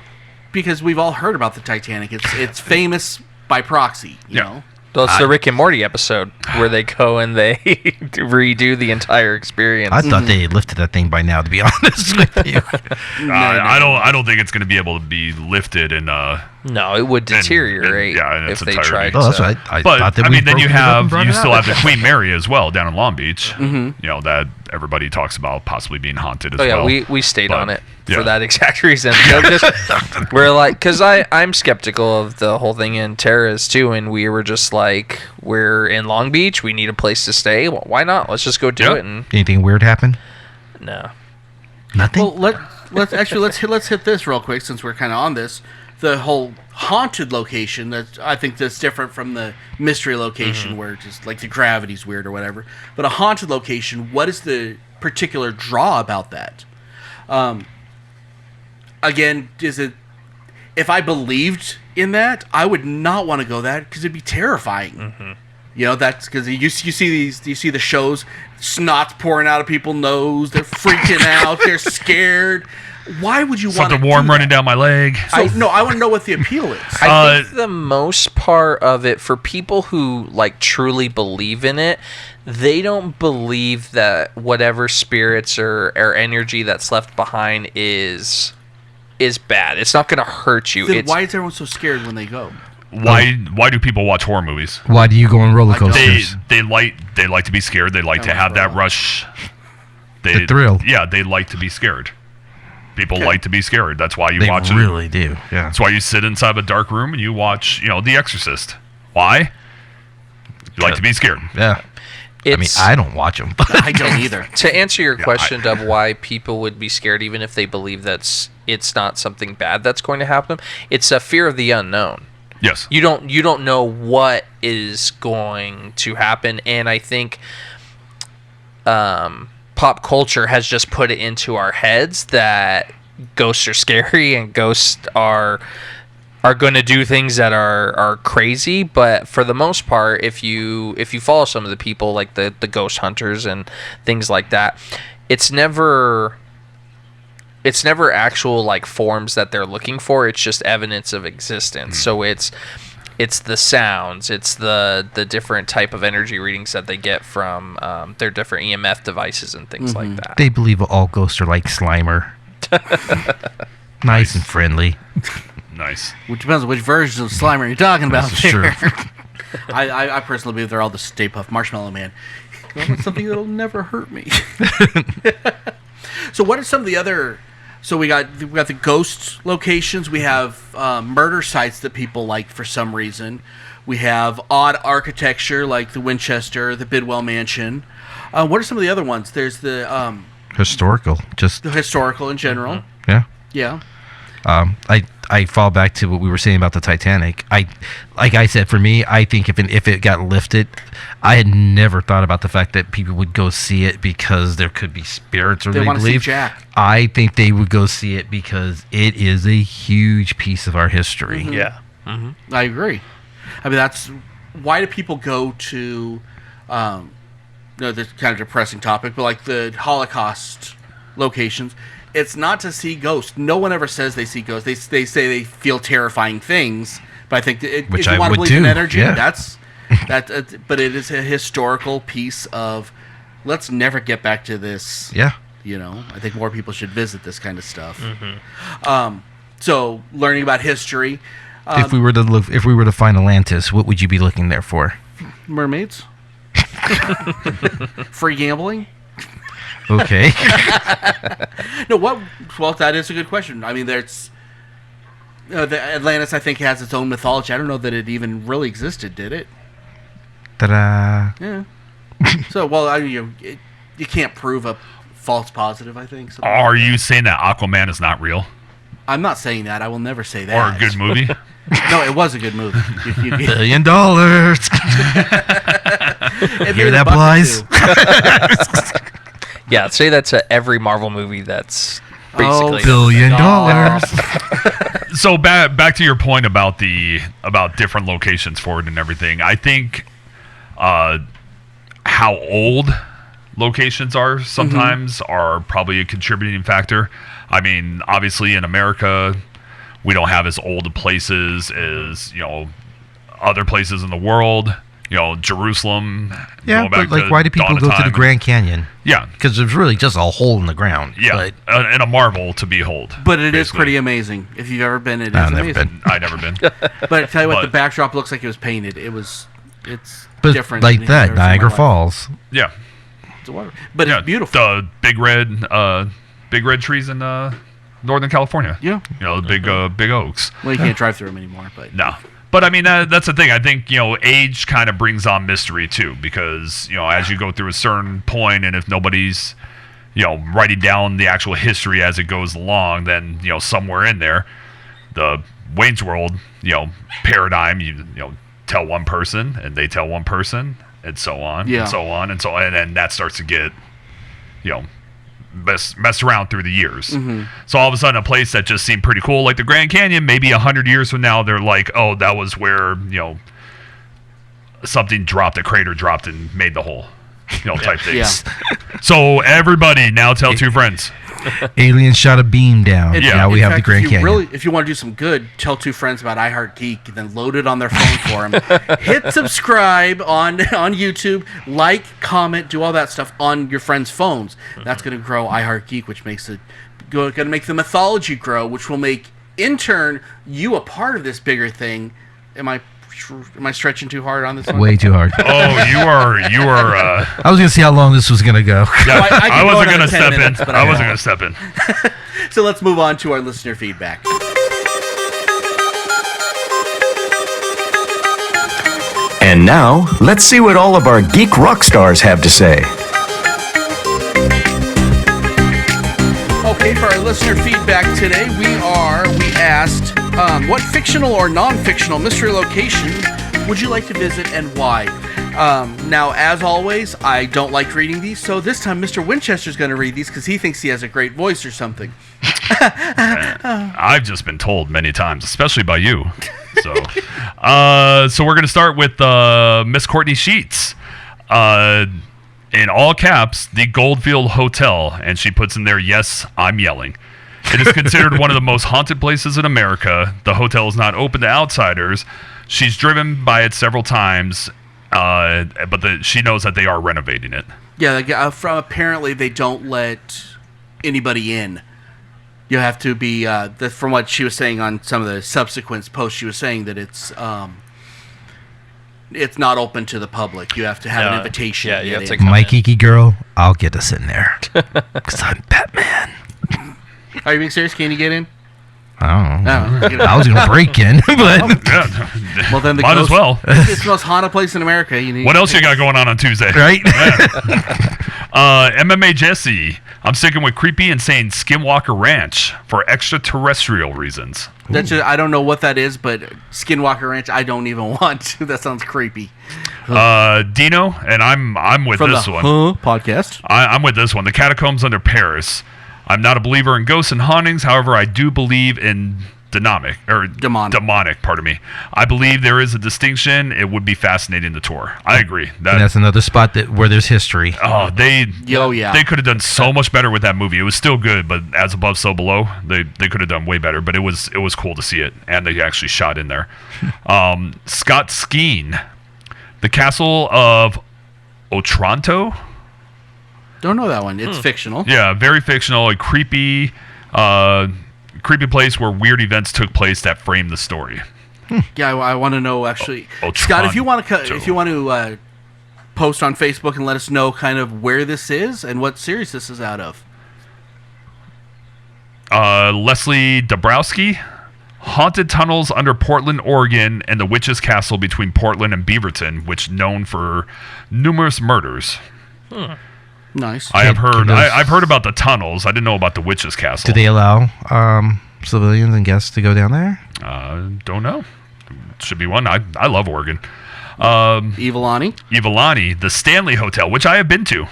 Speaker 2: because we've all heard about the Titanic, it's famous by proxy, you
Speaker 4: Yeah.
Speaker 2: know.
Speaker 5: So it's the Rick and Morty episode where they go and they redo the entire experience.
Speaker 3: I thought they had lifted that thing by now, to be honest with you.
Speaker 4: I don't think it's going to be able to be lifted and
Speaker 5: no, it would deteriorate
Speaker 4: yeah, in
Speaker 5: if
Speaker 4: its
Speaker 5: they
Speaker 4: entirety.
Speaker 5: tried.
Speaker 3: Oh, that's
Speaker 5: to.
Speaker 3: right. I
Speaker 4: But
Speaker 3: thought that
Speaker 4: I
Speaker 3: we
Speaker 4: mean, then you
Speaker 3: broken it up and
Speaker 4: have
Speaker 3: brought
Speaker 4: you
Speaker 3: it
Speaker 4: still
Speaker 3: out.
Speaker 4: have the Queen Mary as well down in Long Beach. You know, that everybody talks about possibly being haunted as
Speaker 5: Oh yeah,
Speaker 4: well.
Speaker 5: we stayed
Speaker 4: But,
Speaker 5: on it
Speaker 4: yeah.
Speaker 5: for that exact reason. We're like, because I'm skeptical of the whole thing, and Tara is too, and we were just like, we're in Long Beach, we need a place to stay. Well, why not? Let's just go do
Speaker 4: Yeah.
Speaker 5: it. And
Speaker 3: Anything weird happen?
Speaker 5: no,
Speaker 3: Nothing?
Speaker 2: Well, let's hit this real quick since we're kind of on this. The whole haunted location I think that's different from the mystery location where just like the gravity's weird or whatever. But a haunted location, what is the particular draw about that? Again, is it? If I believed in that, I would not want to go that because it'd be terrifying. You know, that's because you see the shows, snot's pouring out of people's nose, they're freaking out, they're scared. Why would you want
Speaker 4: Something warm running down my leg.
Speaker 2: So I want to know what the appeal is.
Speaker 5: I think the most part of it for people who like truly believe in it, they don't believe that whatever spirits or energy that's left behind is is bad. It's not going to hurt you.
Speaker 2: Then why is everyone so scared when they go?
Speaker 4: Why do people watch horror movies?
Speaker 3: Why do you go on roller
Speaker 2: I don't.
Speaker 3: coasters?
Speaker 4: They like to be scared. They like to have that rush.
Speaker 3: The thrill.
Speaker 4: Yeah, they like to be scared. People like to be scared. That's why you
Speaker 3: They
Speaker 4: watch
Speaker 3: really do. Yeah.
Speaker 4: That's why you sit inside of a dark room and you watch, The Exorcist. Why? You like to be scared.
Speaker 3: Yeah. I don't watch them.
Speaker 2: I don't either.
Speaker 5: To answer your question of why people would be scared, even if they believe it's not something bad that's going to happen, it's a fear of the unknown.
Speaker 4: Yes.
Speaker 5: You don't know what is going to happen, and I think pop culture has just put it into our heads that ghosts are scary and ghosts are going to do things that are crazy. But for the most part, if you follow some of the people like the ghost hunters and things like that, it's never actual like forms that they're looking for. It's just evidence of existence. So it's the sounds, it's the different type of energy readings that they get from their different EMF devices and things like that.
Speaker 3: They believe all ghosts are like Slimer. Nice and friendly.
Speaker 4: Nice.
Speaker 2: Which depends on which version of Slimer you're talking about.
Speaker 3: That's true.
Speaker 2: I personally believe they're all the Stay Puft Marshmallow Man. You want something that'll never hurt me. So what are some of the other... So we got the ghost locations. We have murder sites that people like for some reason. We have odd architecture like the Winchester, the Bidwell Mansion. What are some of the other ones? There's the
Speaker 3: Historical. Just,
Speaker 2: historical in general.
Speaker 3: yeah.
Speaker 2: Yeah.
Speaker 3: I fall back to what we were saying about the Titanic. Like I said, for me, I think if it got lifted, I had never thought about the fact that people would go see it because there could be spirits or
Speaker 2: They
Speaker 3: they
Speaker 2: want to see
Speaker 3: believe.
Speaker 2: Jack.
Speaker 3: I think they would go see it because it is a huge piece of our history.
Speaker 5: Yeah.
Speaker 2: I agree. I mean, that's why do people go to, this kind of depressing topic, but like the Holocaust locations. It's not to see ghosts. No one ever says they see ghosts. They say they feel terrifying things. But I think
Speaker 3: Which
Speaker 2: if you
Speaker 3: I
Speaker 2: want to
Speaker 3: would
Speaker 2: believe in
Speaker 3: too,
Speaker 2: energy,
Speaker 3: yeah.
Speaker 2: that's that. But it is a historical piece of. Let's never get back to this.
Speaker 3: Yeah.
Speaker 2: I think more people should visit this kind of stuff. So learning about history.
Speaker 3: If we were to find Atlantis, what would you be looking there for?
Speaker 2: Mermaids. Free gambling.
Speaker 3: Okay.
Speaker 2: No, well, that is a good question. I mean, there's the Atlantis. I think has its own mythology. I don't know that it even really existed. Did it?
Speaker 3: Ta-da.
Speaker 2: Yeah. So, well, you can't prove a false positive. I think. Something
Speaker 4: Are
Speaker 2: like
Speaker 4: you saying that Aquaman is not real?
Speaker 2: that. I'm not saying that. I will never say
Speaker 4: Or
Speaker 2: that.
Speaker 4: a good movie?
Speaker 2: No, it was a good movie.
Speaker 3: $1 billion.
Speaker 2: It
Speaker 3: Hear
Speaker 2: made
Speaker 3: that,
Speaker 2: a buck or
Speaker 3: Blythe?
Speaker 2: two.
Speaker 5: Yeah, say that to every Marvel movie that's basically...
Speaker 3: $1 billion.
Speaker 4: So back to your point about different locations for it and everything. I think how old locations are sometimes are probably a contributing factor. I mean, obviously in America, we don't have as old places as other places in the world. Jerusalem.
Speaker 3: Yeah,
Speaker 4: going back
Speaker 3: but like,
Speaker 4: to
Speaker 3: why do people
Speaker 4: Dawn of
Speaker 3: go to the
Speaker 4: Time.
Speaker 3: Grand Canyon?
Speaker 4: Yeah,
Speaker 3: Because there's really just a hole in the ground.
Speaker 4: yeah,
Speaker 3: But
Speaker 4: and a marvel to behold.
Speaker 2: But it is
Speaker 4: basically.
Speaker 2: pretty amazing. If you've ever been, it is
Speaker 3: I've never
Speaker 2: amazing.
Speaker 3: been.
Speaker 4: I've never been.
Speaker 2: But I tell you what,
Speaker 4: But-
Speaker 2: the backdrop looks like it was painted. It's
Speaker 3: But
Speaker 2: different.
Speaker 3: like
Speaker 2: than
Speaker 3: that,
Speaker 2: anything I've ever seen in my
Speaker 3: Niagara
Speaker 2: life.
Speaker 3: Falls.
Speaker 4: Yeah,
Speaker 2: It's a water- But
Speaker 4: yeah.
Speaker 2: it's beautiful.
Speaker 4: The big red trees in Northern California.
Speaker 2: Yeah.
Speaker 4: The big oaks.
Speaker 2: Well, you can't drive through them anymore, but
Speaker 4: No. But I mean, that's the thing. I think, age kind of brings on mystery too, because, as you go through a certain point, and if nobody's, writing down the actual history as it goes along, then, somewhere in there, the Wayne's World, paradigm, you tell one person and they tell one person and so on,
Speaker 2: Yeah.
Speaker 4: and so on, and so on. And then that starts to get, messed around through the years. So all of a sudden, a place that just seemed pretty cool, like the Grand Canyon, maybe 100 years from now, they're like, oh, that was where something dropped, a crater dropped and made the hole, type things. So everybody now tell two friends.
Speaker 3: Aliens shot a beam down.
Speaker 2: In-
Speaker 3: Now
Speaker 2: in
Speaker 3: we have the
Speaker 2: fact,
Speaker 3: Grand
Speaker 2: if you
Speaker 3: Canyon.
Speaker 2: if you want to do some good, tell two friends about iHeart Geek, and then load it on their phone for them. Hit subscribe on YouTube, like, comment, do all that stuff on your friends' phones. That's going to grow iHeart Geek, which makes it Going to make the mythology grow, which will make, in turn, you a part of this bigger thing. Am I stretching too hard on this one?
Speaker 3: Way too hard.
Speaker 4: Oh, you are.
Speaker 3: I was gonna see how long this was gonna go.
Speaker 4: Yeah,
Speaker 2: I
Speaker 4: I wasn't
Speaker 2: another
Speaker 4: gonna
Speaker 2: 10
Speaker 4: step
Speaker 2: minutes,
Speaker 4: in.
Speaker 2: but
Speaker 4: I
Speaker 2: I
Speaker 4: wasn't
Speaker 2: won't.
Speaker 4: gonna step in.
Speaker 2: So let's move on to our listener feedback.
Speaker 1: And now, let's see what all of our geek rock stars have to say.
Speaker 2: Okay, for our listener feedback today, we asked, what fictional or non-fictional mystery location would you like to visit and why? Now, as always, I don't like reading these, so this time Mr. Winchester's going to read these because he thinks he has a great voice or something.
Speaker 4: I've just been told many times, especially by you. So, so we're gonna start with Miss Courtney Sheets. In all caps, the Goldfield Hotel, and she puts in there, "Yes, I'm yelling." It is considered one of the most haunted places in America. The hotel is not open to outsiders. She's driven by it several times, but she knows that they are renovating it.
Speaker 2: Yeah, apparently they don't let anybody in. You have to be, from what she was saying on some of the subsequent posts, she was saying that it's not open to the public. You have to have an invitation.
Speaker 5: Yeah,
Speaker 2: to
Speaker 5: you
Speaker 2: get
Speaker 5: have to
Speaker 2: in.
Speaker 5: come
Speaker 3: My
Speaker 5: in.
Speaker 3: geeky girl, I'll get us in there. Because I'm Batman.
Speaker 2: Are you being serious? Can you get in?
Speaker 3: I don't know.
Speaker 2: No.
Speaker 3: I was going to break in, but
Speaker 4: Yeah.
Speaker 2: Well, then the
Speaker 4: Might as
Speaker 2: ghost-
Speaker 4: well.
Speaker 2: It's the most haunted place in America. You need
Speaker 4: What else you got going on Tuesday?
Speaker 3: right?
Speaker 4: MMA Jesse. I'm sticking with creepy and saying Skinwalker Ranch for extraterrestrial reasons.
Speaker 2: That's just, I don't know what that is, but Skinwalker Ranch, I don't even want to. That sounds creepy.
Speaker 4: Dino, and I'm with
Speaker 2: From
Speaker 4: this
Speaker 2: the
Speaker 4: one.
Speaker 2: podcast.
Speaker 4: I'm with this one. The Catacombs under Paris. I'm not a believer in ghosts and hauntings. However, I do believe in demonic. Pardon me. I believe there is a distinction. It would be fascinating to tour. I agree.
Speaker 3: And that's another spot where there's history.
Speaker 4: They
Speaker 2: Yeah.
Speaker 4: could have done so much better with that movie. It was still good, but as above, so below. They could have done way better. But it was cool to see it, and they actually shot in there. Scott Skeen, the Castle of Otranto.
Speaker 2: Don't know that one. It's fictional.
Speaker 4: Yeah, very fictional, a creepy place where weird events took place that framed the story.
Speaker 2: Yeah, I want to know actually,
Speaker 4: Otranto.
Speaker 2: Scott. If you want to post on Facebook and let us know kind of where this is and what series this is out of.
Speaker 4: Leslie Dabrowski, haunted tunnels under Portland, Oregon, and the Witch's Castle between Portland and Beaverton, which known for numerous murders.
Speaker 2: Nice.
Speaker 4: I have heard.
Speaker 3: those-
Speaker 4: I've heard about the tunnels. I didn't know about the Witch's Castle.
Speaker 3: Do they allow civilians and guests to go down there?
Speaker 4: Don't know. Should be one. I love Oregon.
Speaker 2: Evilani.
Speaker 4: Ivalani, the Stanley Hotel, which I have been to,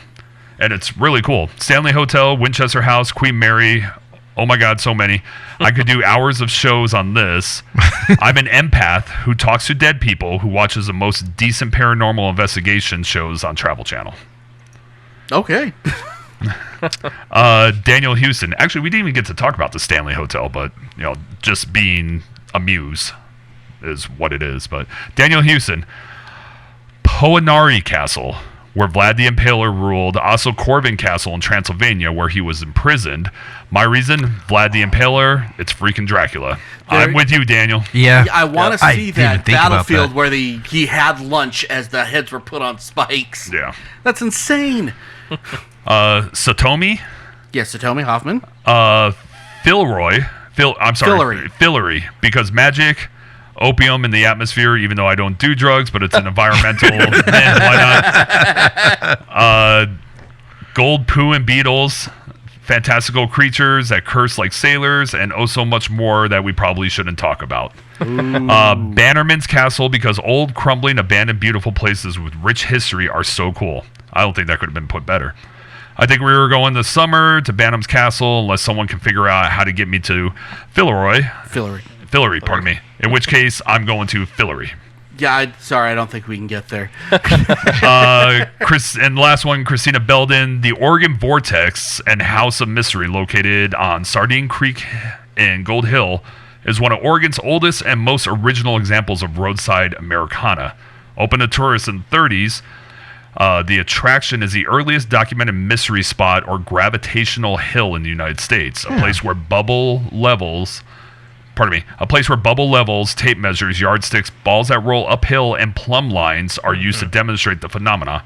Speaker 4: and it's really cool. Stanley Hotel, Winchester House, Queen Mary. Oh my God, so many. I could do hours of shows on this. I'm an empath who talks to dead people, who watches the most decent paranormal investigation shows on Travel Channel.
Speaker 2: Okay.
Speaker 4: Daniel Houston. Actually, we didn't even get to talk about the Stanley Hotel, but just being a muse is what it is. But Daniel Houston, Poenari Castle, where Vlad the Impaler ruled. Also Corvin Castle in Transylvania, where he was imprisoned. My reason, Vlad the Impaler, it's freaking Dracula. I'm with you, Daniel.
Speaker 3: Yeah.
Speaker 2: I want to
Speaker 3: I
Speaker 2: see
Speaker 3: didn't even
Speaker 2: that
Speaker 3: think about
Speaker 2: battlefield
Speaker 3: that.
Speaker 2: where he had lunch as the heads were put on spikes.
Speaker 4: Yeah.
Speaker 2: That's insane.
Speaker 4: Satomi,
Speaker 2: Yes, so tell me, Hoffman.
Speaker 4: Fillory, because magic, opium in the atmosphere, even though I don't do drugs, but it's an environmental, why not? Gold poo and beetles, fantastical creatures that curse like sailors, and oh so much more that we probably shouldn't talk about. Bannerman's Castle, because old, crumbling, abandoned, beautiful places with rich history are so cool. I don't think that could have been put better. I think we were going this summer to Bannerman's Castle, unless someone can figure out how to get me to Fillory, pardon me. In which case, I'm going to Fillory.
Speaker 2: Yeah, sorry, I don't think we can get there.
Speaker 4: And last one, Christina Belden, the Oregon Vortex and House of Mystery, located on Sardine Creek in Gold Hill, is one of Oregon's oldest and most original examples of roadside Americana. Open to tourists in the 30s. The attraction is the earliest documented mystery spot or gravitational hill in the United States, a place where bubble levels, tape measures, yardsticks, balls that roll uphill, and plumb lines are used to demonstrate the phenomena.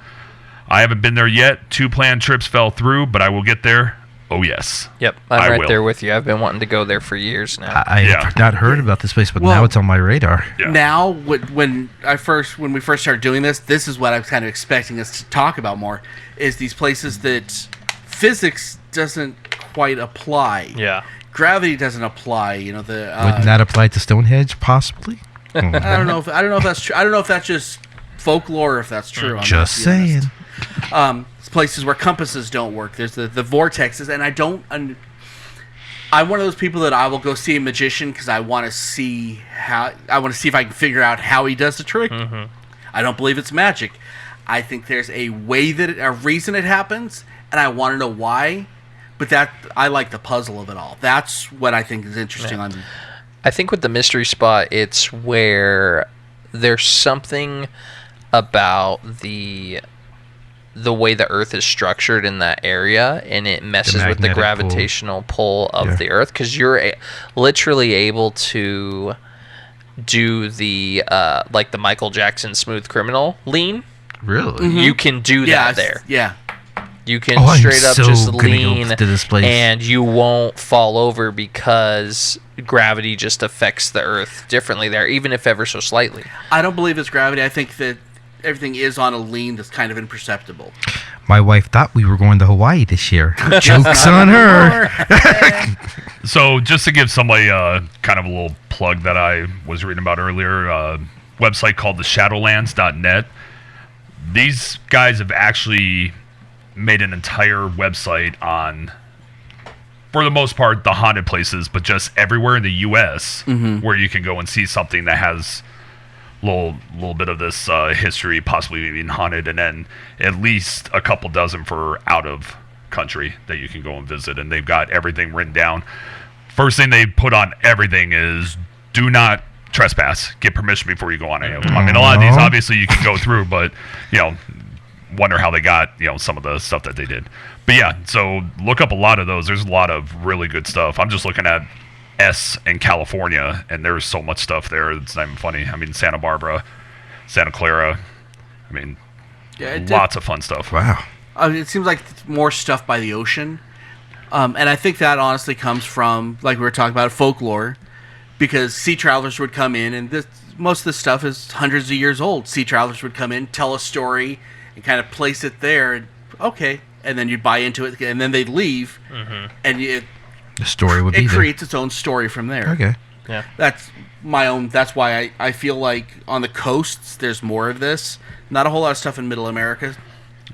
Speaker 4: I haven't been there yet. 2 planned trips fell through, but I will get there. Oh, yes.
Speaker 5: Yep, I'm right there with you. I've been wanting to go there for years now.
Speaker 3: I have not heard about this place, but
Speaker 2: Well,
Speaker 3: now it's on my radar.
Speaker 4: Yeah.
Speaker 2: Now, when we first started doing this is what I was kind of expecting us to talk about more, is these places that physics doesn't quite apply.
Speaker 5: Yeah.
Speaker 2: Gravity doesn't apply.
Speaker 3: Wouldn't that apply to Stonehenge, possibly?
Speaker 2: I don't know if that's true. I don't know if that's just folklore or if that's true. I'm
Speaker 3: Just
Speaker 2: not being
Speaker 3: saying.
Speaker 2: honest. Places where compasses don't work. There's the vortexes, and I'm one of those people that I will go see a magician because I want to see if I can figure out how he does the trick. I don't believe it's magic. I think there's a reason it happens, and I want to know why. But I like the puzzle of it all. That's what I think is interesting.
Speaker 5: I think with the mystery spot, it's where there's something about the way the Earth is structured in that area, and it messes with the
Speaker 3: magnetic
Speaker 5: gravitational pull of the Earth, because you're literally able to do the like the Michael Jackson Smooth Criminal lean.
Speaker 3: Really?
Speaker 5: You can do that there.
Speaker 2: Yeah.
Speaker 5: You can
Speaker 3: I'm
Speaker 5: straight up
Speaker 3: so
Speaker 5: just
Speaker 3: gonna go
Speaker 5: lean,
Speaker 3: to this place.
Speaker 5: and you won't fall over because gravity just affects the Earth differently there, even if ever so slightly.
Speaker 2: I don't believe it's gravity. I think that everything is on a lean that's kind of imperceptible.
Speaker 3: My wife thought we were going to Hawaii this year. Joke's on her.
Speaker 4: So just to give somebody kind of a little plug that I was reading about earlier, website called theshadowlands.net. These guys have actually made an entire website on, for the most part, the haunted places, but just everywhere in the U.S. Where you can go and see something that has little bit of this history, possibly being haunted, and then at least a couple dozen for out of country that you can go and visit, and they've got everything written down. First thing they put on everything is do not trespass. Get permission before you go on any of them. I mean, a lot of these obviously you can go through, but wonder how they got some of the stuff that they did. But yeah, so look up a lot of those. There's a lot of really good stuff. I'm just looking at S in California, and there's so much stuff there. It's not even funny. I mean, Santa Barbara, Santa Clara. I mean, lots of fun stuff.
Speaker 3: Wow.
Speaker 2: It seems like more stuff by the ocean. And I think that honestly comes from, like we were talking about, folklore. Because sea travelers would come in, and most of this stuff is hundreds of years old. Sea travelers would come in, tell a story, and kind of place it there. And, okay. And then you'd buy into it, and then they'd leave. And
Speaker 3: The story would be
Speaker 2: it
Speaker 3: there.
Speaker 2: creates its own story from there.
Speaker 3: Okay.
Speaker 5: Yeah.
Speaker 2: That's why I feel like on the coasts there's more of this. Not a whole lot of stuff in Middle America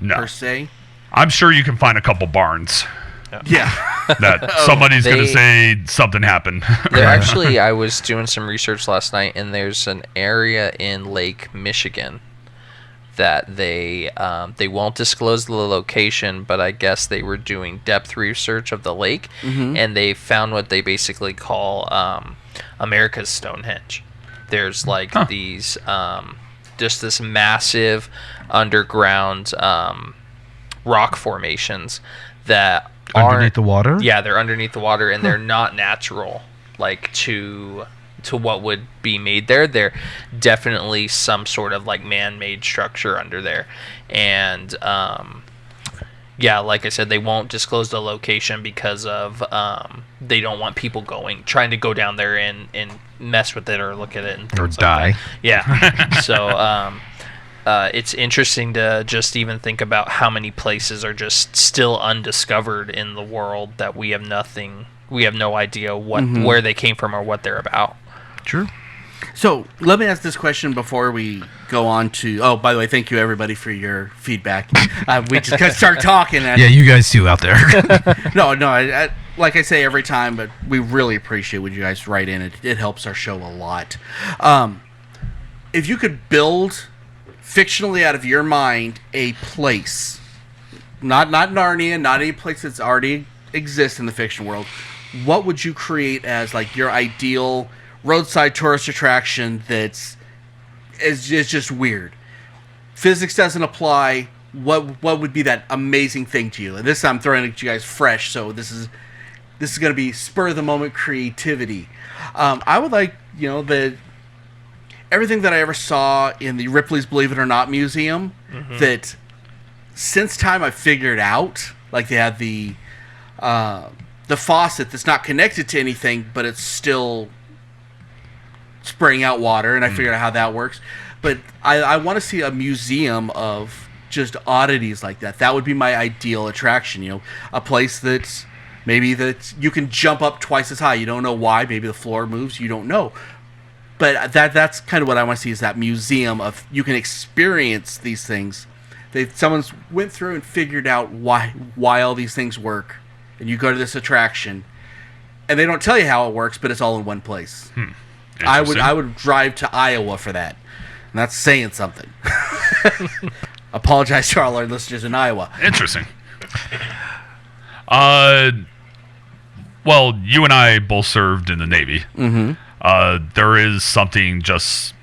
Speaker 2: per se.
Speaker 4: I'm sure you can find a couple barns
Speaker 2: Yeah.
Speaker 4: that somebody's going to say something happened.
Speaker 5: There actually, I was doing some research last night, and there's an area in Lake Michigan that they won't disclose the location, but I guess they were doing depth research of the lake, and they found what they basically call America's Stonehenge. There's like these just this massive underground rock formations that
Speaker 3: Underneath the water?
Speaker 5: Yeah, they're underneath the water, and they're not natural, like to what would be made there. They're definitely some sort of like man-made structure under there, and yeah, like I said, they won't disclose the location because of they don't want people trying to go down there and mess with it or look at it and
Speaker 3: Or
Speaker 5: things
Speaker 3: die.
Speaker 5: like that. Yeah. So it's interesting to just even think about how many places are just still undiscovered in the world that we have no idea where they came from or what they're about.
Speaker 3: True.
Speaker 2: So let me ask this question before we go on to. Oh, by the way, thank you everybody for your feedback. We just got to start talking. And
Speaker 3: Yeah, you guys too out there.
Speaker 2: no, I, like I say every time, but we really appreciate when you guys write in. It helps our show a lot. If you could build fictionally out of your mind a place, not Narnia, not any place that's already exists in the fiction world, what would you create as like your ideal roadside tourist attraction is just weird? Physics doesn't apply. what would be that amazing thing to you? And this I'm throwing it at you guys fresh, so this is going to be spur of the moment creativity. I would like, everything that I ever saw in the Ripley's Believe It or Not museum, that since time I figured out, like they have the faucet that's not connected to anything, but it's still spraying out water, and I figured out how that works. But I want to see a museum of just oddities like that. That would be my ideal attraction, a place that's maybe that you can jump up twice as high. You don't know why. Maybe the floor moves. You don't know. But that's kind of what I want to see, is that museum of you can experience these things. Someone's went through and figured out why all these things work. And you go to this attraction, and they don't tell you how it works, but it's all in one place. I would drive to Iowa for that. And that's saying something. Apologize to all our listeners in Iowa.
Speaker 4: Interesting. Well, you and I both served in the Navy. There is something just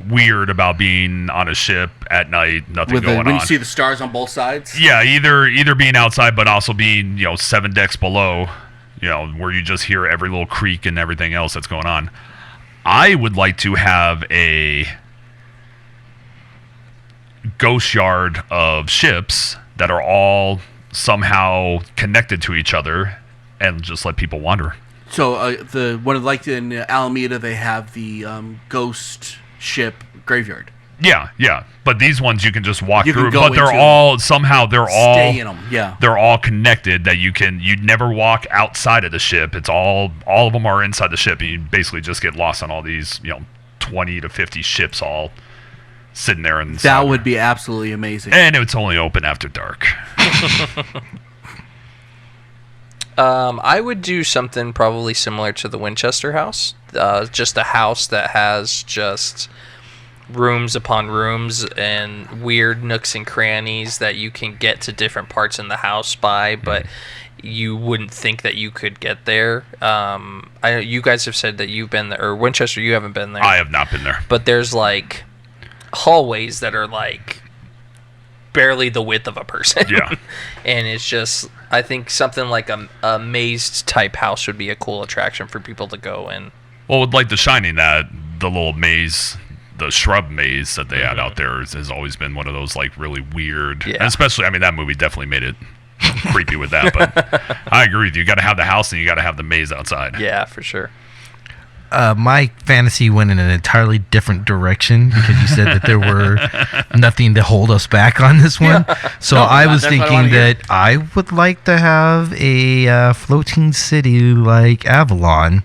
Speaker 4: weird about being on a ship at night, nothing going on.
Speaker 2: When you see the stars on both sides?
Speaker 4: Yeah, either being outside, but also being 7 decks below, where you just hear every little creak and everything else that's going on. I would like to have a ghost yard of ships that are all somehow connected to each other, and just let people wander.
Speaker 2: So in Alameda, they have the ghost ship graveyard.
Speaker 4: Yeah. But these ones you can just walk
Speaker 2: You can
Speaker 4: through.
Speaker 2: go
Speaker 4: But they're
Speaker 2: into
Speaker 4: all somehow
Speaker 2: Stay in them, yeah.
Speaker 4: They're all connected. That you'd never walk outside of the ship. It's all of them are inside the ship. And you basically just get lost on all these 20 to 50 ships all sitting there inside.
Speaker 2: That would be absolutely amazing.
Speaker 4: And it's only open after dark.
Speaker 5: I would do something probably similar to the Winchester House. Just a house that has just rooms upon rooms and weird nooks and crannies that you can get to different parts in the house by, but you wouldn't think that you could get there. You guys have said that you've been there, or Winchester, you haven't been there.
Speaker 4: I have not been there.
Speaker 5: But there's like hallways that are like barely the width of a person.
Speaker 4: Yeah.
Speaker 5: And it's just, I think something like a maze type house would be a cool attraction for people to go in.
Speaker 4: Well, with like The Shining, the little maze, the shrub maze that they had out there has always been one of those like really weird.
Speaker 5: Yeah.
Speaker 4: And especially, that movie definitely made it creepy with that. But I agree with you. You got to have the house and you got to have the maze outside.
Speaker 5: Yeah, for sure.
Speaker 3: My fantasy went in an entirely different direction because you said that there were nothing to hold us back on this one. So
Speaker 2: No,
Speaker 3: I was
Speaker 2: that's what I
Speaker 3: thinking
Speaker 2: wanna hear.
Speaker 3: that I would like to have a floating city like Avalon.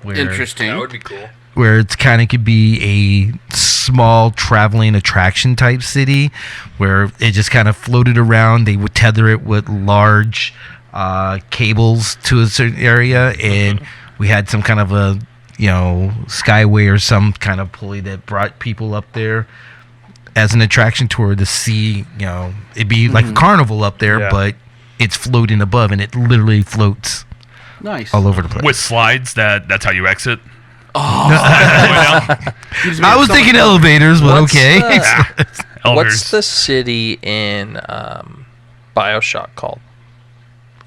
Speaker 3: Where,
Speaker 2: Interesting.
Speaker 5: That would be cool.
Speaker 3: where it's kind of could be a small traveling attraction type city where it just kind of floated around. They would tether it with large cables to a certain area, and we had some kind of a skyway or some kind of pulley that brought people up there as an attraction tour to see. It'd be like a carnival up there,
Speaker 4: Yeah.
Speaker 3: but it's floating above, and it literally floats
Speaker 2: Nice.
Speaker 3: all over the place.
Speaker 4: With slides, that's how you exit.
Speaker 3: I was thinking elevators, but
Speaker 5: What's
Speaker 3: okay.
Speaker 5: What's
Speaker 4: Elevators.
Speaker 5: the city in BioShock called?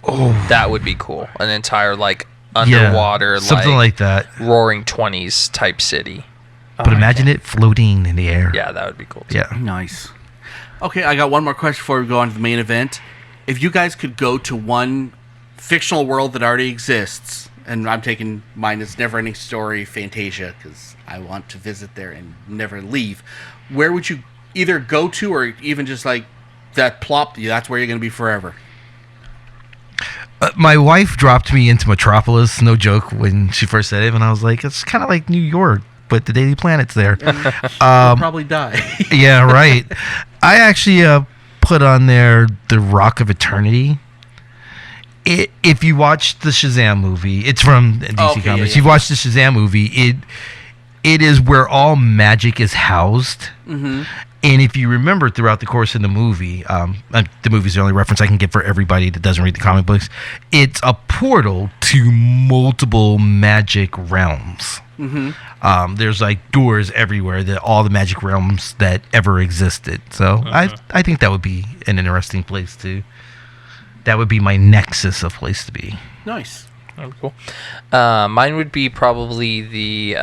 Speaker 5: Oh, that would be cool. An entire like underwater,
Speaker 3: something like that.
Speaker 5: Roaring 20s type city.
Speaker 3: But imagine it floating in the air.
Speaker 5: Yeah, that would be cool. Too.
Speaker 3: Yeah.
Speaker 2: Nice. Okay, I got one more question before we go on to the main event. If you guys could go to one fictional world that already exists, and I'm taking mine as Neverending Story Fantasia because I want to visit there and never leave, where would you either go to or even just like that plop, that's where you're going to be forever?
Speaker 3: My wife dropped me into Metropolis, no joke, when she first said it, and I was like, it's kind of like New York, but the Daily Planet's there.
Speaker 2: You'll probably die.
Speaker 3: Yeah, right. I actually put on there the Rock of Eternity. If you watch the Shazam movie, it's from DC
Speaker 2: Okay,
Speaker 3: Comics.
Speaker 2: yeah.
Speaker 3: You've watched the Shazam movie. It is where all magic is housed. Mm-hmm. And if you remember throughout the course of the movie, the movie's the only reference I can give for everybody that doesn't read the comic books. It's a portal to multiple magic realms. There's like doors everywhere that all the magic realms that ever existed. So I think that would be an interesting place to. That would be my nexus of place to be.
Speaker 2: Nice.
Speaker 5: Oh, cool. Mine would be probably the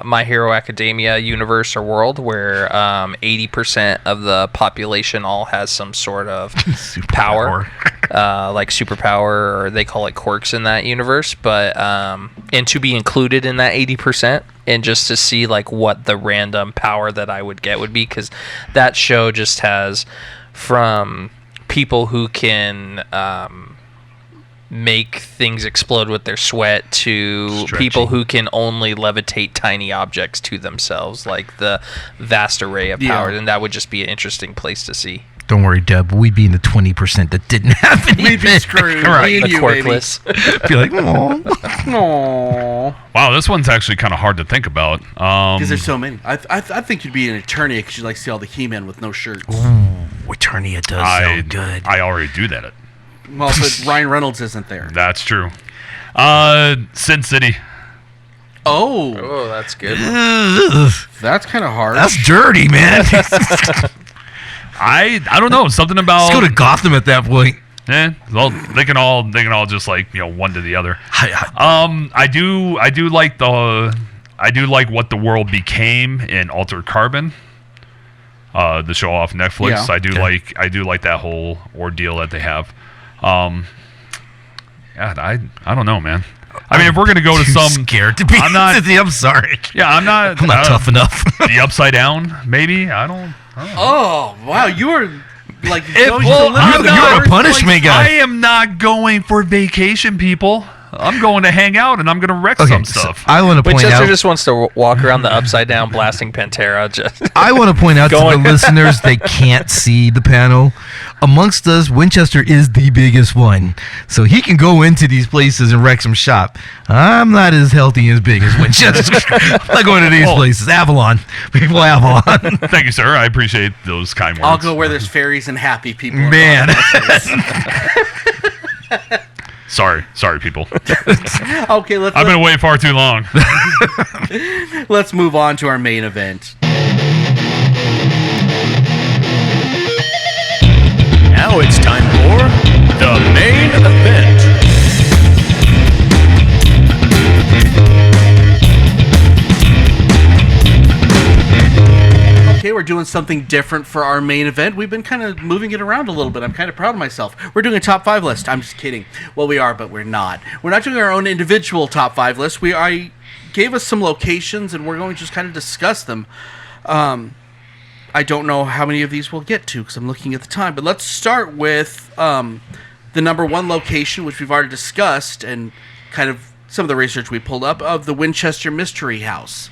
Speaker 5: My Hero Academia universe or world where 80% of the population all has some sort of power, like superpower, or they call it quirks in that universe. But and to be included in that 80%, and just to see like what the random power that I would get would be, because that show just has from people who can make things explode with their sweat to people who can only levitate tiny objects to themselves, like the vast array of powers, and that would just be an interesting place to see.
Speaker 3: Don't worry, Deb. We'd be in the 20% that didn't have anything.
Speaker 2: We'd be screwed.
Speaker 3: Right.
Speaker 2: Me and
Speaker 5: The
Speaker 2: you,
Speaker 5: quirkless.
Speaker 3: Be like, oh.
Speaker 2: Aww.
Speaker 4: Wow, this one's actually kind of hard to think about.
Speaker 2: Because there's so many. I think you'd be an Eternia because you'd like to see all the He-Men with no shirts.
Speaker 3: Eternia does sound good.
Speaker 4: I already do that.
Speaker 2: Well, but Ryan Reynolds isn't there.
Speaker 4: That's true. Sin City.
Speaker 2: Oh,
Speaker 5: Oh, that's good.
Speaker 2: that's kind of hard.
Speaker 3: That's dirty, man.
Speaker 4: I don't know, something about.
Speaker 3: Let's go to Gotham at that point.
Speaker 4: Well, they can all just like one to the other. I do like what the world became in Altered Carbon. The show off Netflix.
Speaker 2: Yeah.
Speaker 4: I do like that whole ordeal that they have. I don't know, man. I mean, if we're gonna go to
Speaker 3: Too
Speaker 4: some,
Speaker 3: scared to be.
Speaker 4: I'm not.
Speaker 3: I'm sorry.
Speaker 4: Yeah, I'm not
Speaker 3: tough enough.
Speaker 4: The Upside Down, maybe. I don't know.
Speaker 2: Oh, wow. You were like,
Speaker 4: Well,
Speaker 3: you're a punishment guy.
Speaker 4: I am not going for vacation, people. I'm going to hang out and I'm going to wreck some stuff.
Speaker 3: I want to point
Speaker 5: Winchester
Speaker 3: out.
Speaker 5: just wants to walk around the upside down blasting Pantera. Just
Speaker 3: I want to point out to
Speaker 5: Going-
Speaker 3: the listeners they can't see the panel. Amongst us, Winchester is the biggest one, so he can go into these places and wreck some shop. I'm not as healthy as big as Winchester. I'm not going to these places. Avalon, people, Avalon.
Speaker 4: Thank you, sir. I appreciate those kind words.
Speaker 2: I'll go where there's fairies and happy people.
Speaker 3: Man,
Speaker 4: Sorry, people.
Speaker 2: Okay,
Speaker 4: I've been away far too long.
Speaker 2: let's move on to our main event.
Speaker 1: Now it's time for the main event.
Speaker 2: Okay, we're doing something different for our main event. We've been kind of moving it around a little bit. I'm kind of proud of myself. We're doing a top 5 list. I'm just kidding. Well, we are, but we're not. We're not doing our own individual top 5 list. I gave us some locations, and we're going to just kind of discuss them. I don't know how many of these we'll get to because I'm looking at the time. But let's start with the number 1 location, which we've already discussed, and kind of some of the research we pulled up, of the Winchester Mystery House.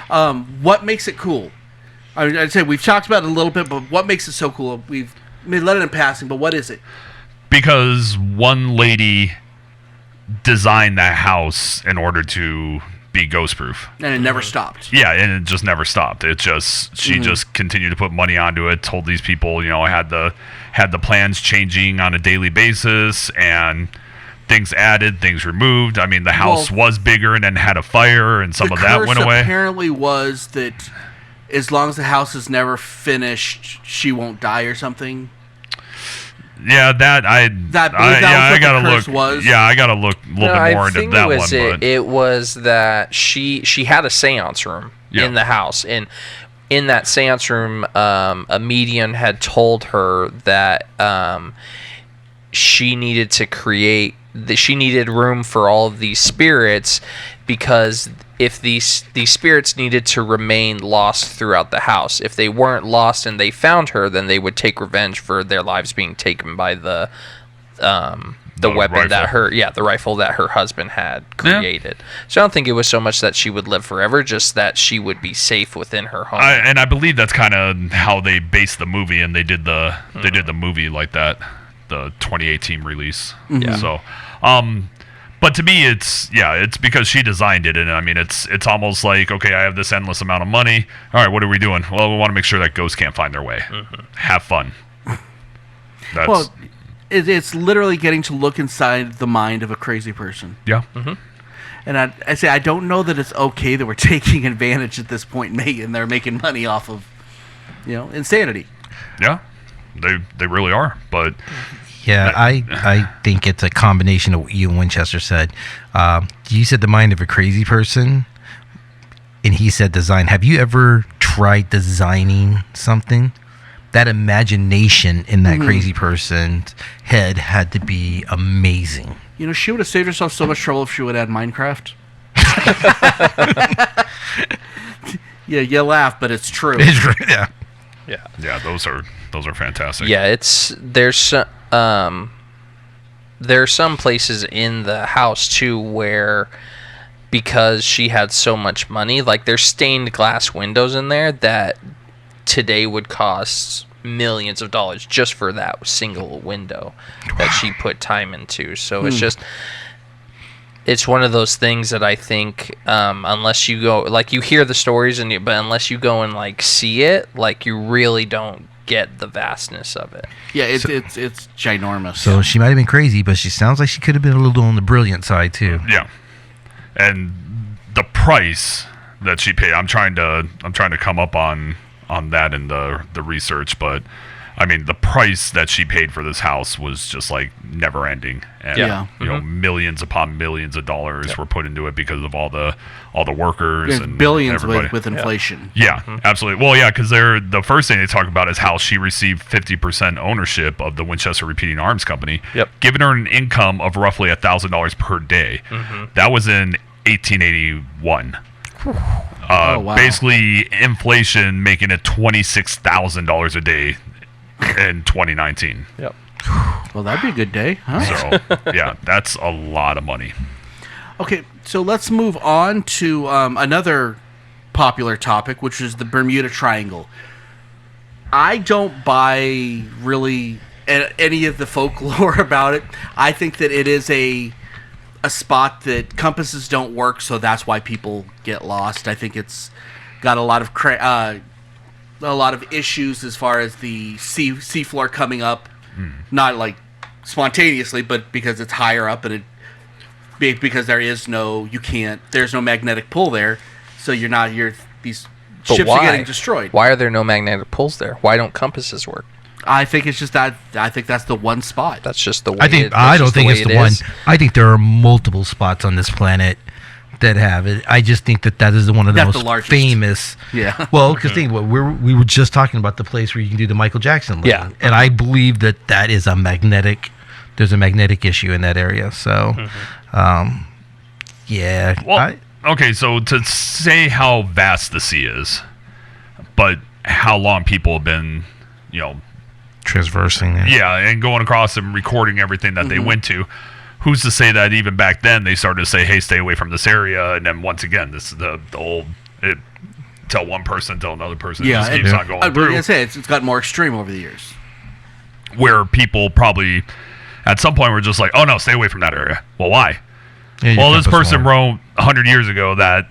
Speaker 2: What makes it cool? I'd say we've talked about it a little bit, but what makes it so cool? We've let it in passing, but what is it?
Speaker 4: Because one lady designed that house in order to be ghost proof.
Speaker 2: And it never stopped.
Speaker 4: Yeah, and it just never stopped. It just she just continued to put money onto it. Told these people, had the plans changing on a daily basis, and things added, things removed. I mean, the house was bigger and then had a fire, and some of that went away.
Speaker 2: Apparently, was that as long as the house is never finished, she won't die or something.
Speaker 4: Yeah, I gotta look. Yeah, I gotta look a little bit more into that one. But
Speaker 5: it was that she had a seance room in the house, and in that seance room, a medium had told her that she needed to create. She needed room for all of these spirits, because if these spirits needed to remain lost throughout the house, if they weren't lost and they found her, then they would take revenge for their lives being taken by the weapon
Speaker 4: rifle.
Speaker 5: the rifle that her husband had created. So I don't think it was so much that she would live forever, just that she would be safe within her home.
Speaker 4: And I believe that's kind of how they based the movie, and they did the movie like that, the 2018 release.
Speaker 5: Yeah.
Speaker 4: So, but to me, it's because she designed it, and I mean, it's almost like, okay, I have this endless amount of money. All right, what are we doing? Well, we want to make sure that ghosts can't find their way. Have fun. That's,
Speaker 2: it's literally getting to look inside the mind of a crazy person.
Speaker 4: yeah.
Speaker 2: And I say I don't know that it's okay that we're taking advantage at this point, and they're making money off of, insanity.
Speaker 4: Yeah, they really are. But
Speaker 3: Yeah, I think it's a combination of what you and Winchester said. You said the mind of a crazy person, and he said design. Have you ever tried designing something? That imagination in that crazy person's head had to be amazing.
Speaker 2: She would have saved herself so much trouble if she would add Minecraft. Yeah, you laugh, but it's true.
Speaker 3: Yeah.
Speaker 4: yeah, those are fantastic.
Speaker 5: Yeah, there are some places in the house too where, because she had so much money, like there's stained glass windows in there that today would cost millions of dollars just for that single window that she put time into. So it's one of those things that I think, unless you go, like, you hear the stories but unless you go and like see it, like, you really don't get the vastness of it.
Speaker 2: Yeah, it's ginormous.
Speaker 3: So she might have been crazy, but she sounds like she could have been a little on the brilliant side too.
Speaker 4: Yeah, and the price that she paid, I'm trying to come up on that in the research, but I mean, the price that she paid for this house was just like never ending, and
Speaker 2: Yeah.
Speaker 4: millions upon millions of dollars were put into it because of all the workers
Speaker 2: There's
Speaker 4: and
Speaker 2: billions
Speaker 4: everybody.
Speaker 2: with inflation.
Speaker 4: Yeah, absolutely. Well, yeah, because the first thing they talk about is how she received 50% ownership of the Winchester Repeating Arms Company, giving her an income of roughly $1,000 per day. That was in 1881.
Speaker 2: Oh, wow.
Speaker 4: Basically, inflation making it $26,000 a day in 2019.
Speaker 5: Yep.
Speaker 2: Well, that'd be a good day, huh?
Speaker 4: So, yeah, that's a lot of money.
Speaker 2: Okay, so let's move on to another popular topic, which is the Bermuda Triangle. I don't buy really any of the folklore about it. I think that it is a spot that compasses don't work, so that's why people get lost. I think it's got a lot of issues as far as the seafloor coming up, not like spontaneously, but because it's higher up and because there's no magnetic pull there, so these ships are getting destroyed.
Speaker 5: Why are there no magnetic pulls there? Why don't compasses work?
Speaker 2: I think it's just that. I think that's the one spot.
Speaker 5: That's just the way.
Speaker 3: I don't think it's the one. I think there are multiple spots on this planet that have it. I just think that is one of the
Speaker 2: That's the
Speaker 3: most
Speaker 2: largest.
Speaker 3: famous.
Speaker 2: Yeah.
Speaker 3: Well, because think what we were just talking about the place where you can do the Michael Jackson lane.
Speaker 5: Yeah.
Speaker 3: And I believe that is a magnetic. There's a magnetic issue in that area. So, yeah.
Speaker 4: Well, okay, so to say how vast the sea is, but how long people have been,
Speaker 3: transversing there.
Speaker 4: yeah, and going across and recording everything that they went to, who's to say that even back then they started to say, hey, stay away from this area, and then once again, this is the old, tell one person, tell another person, it just keeps on going through.
Speaker 2: I say it's gotten more extreme over the years.
Speaker 4: Where people probably, at some point, were just like, oh no, stay away from that area. Well, why?
Speaker 3: Yeah, your
Speaker 4: Well, this
Speaker 3: compass
Speaker 4: person
Speaker 3: won't.
Speaker 4: wrote 100 years ago that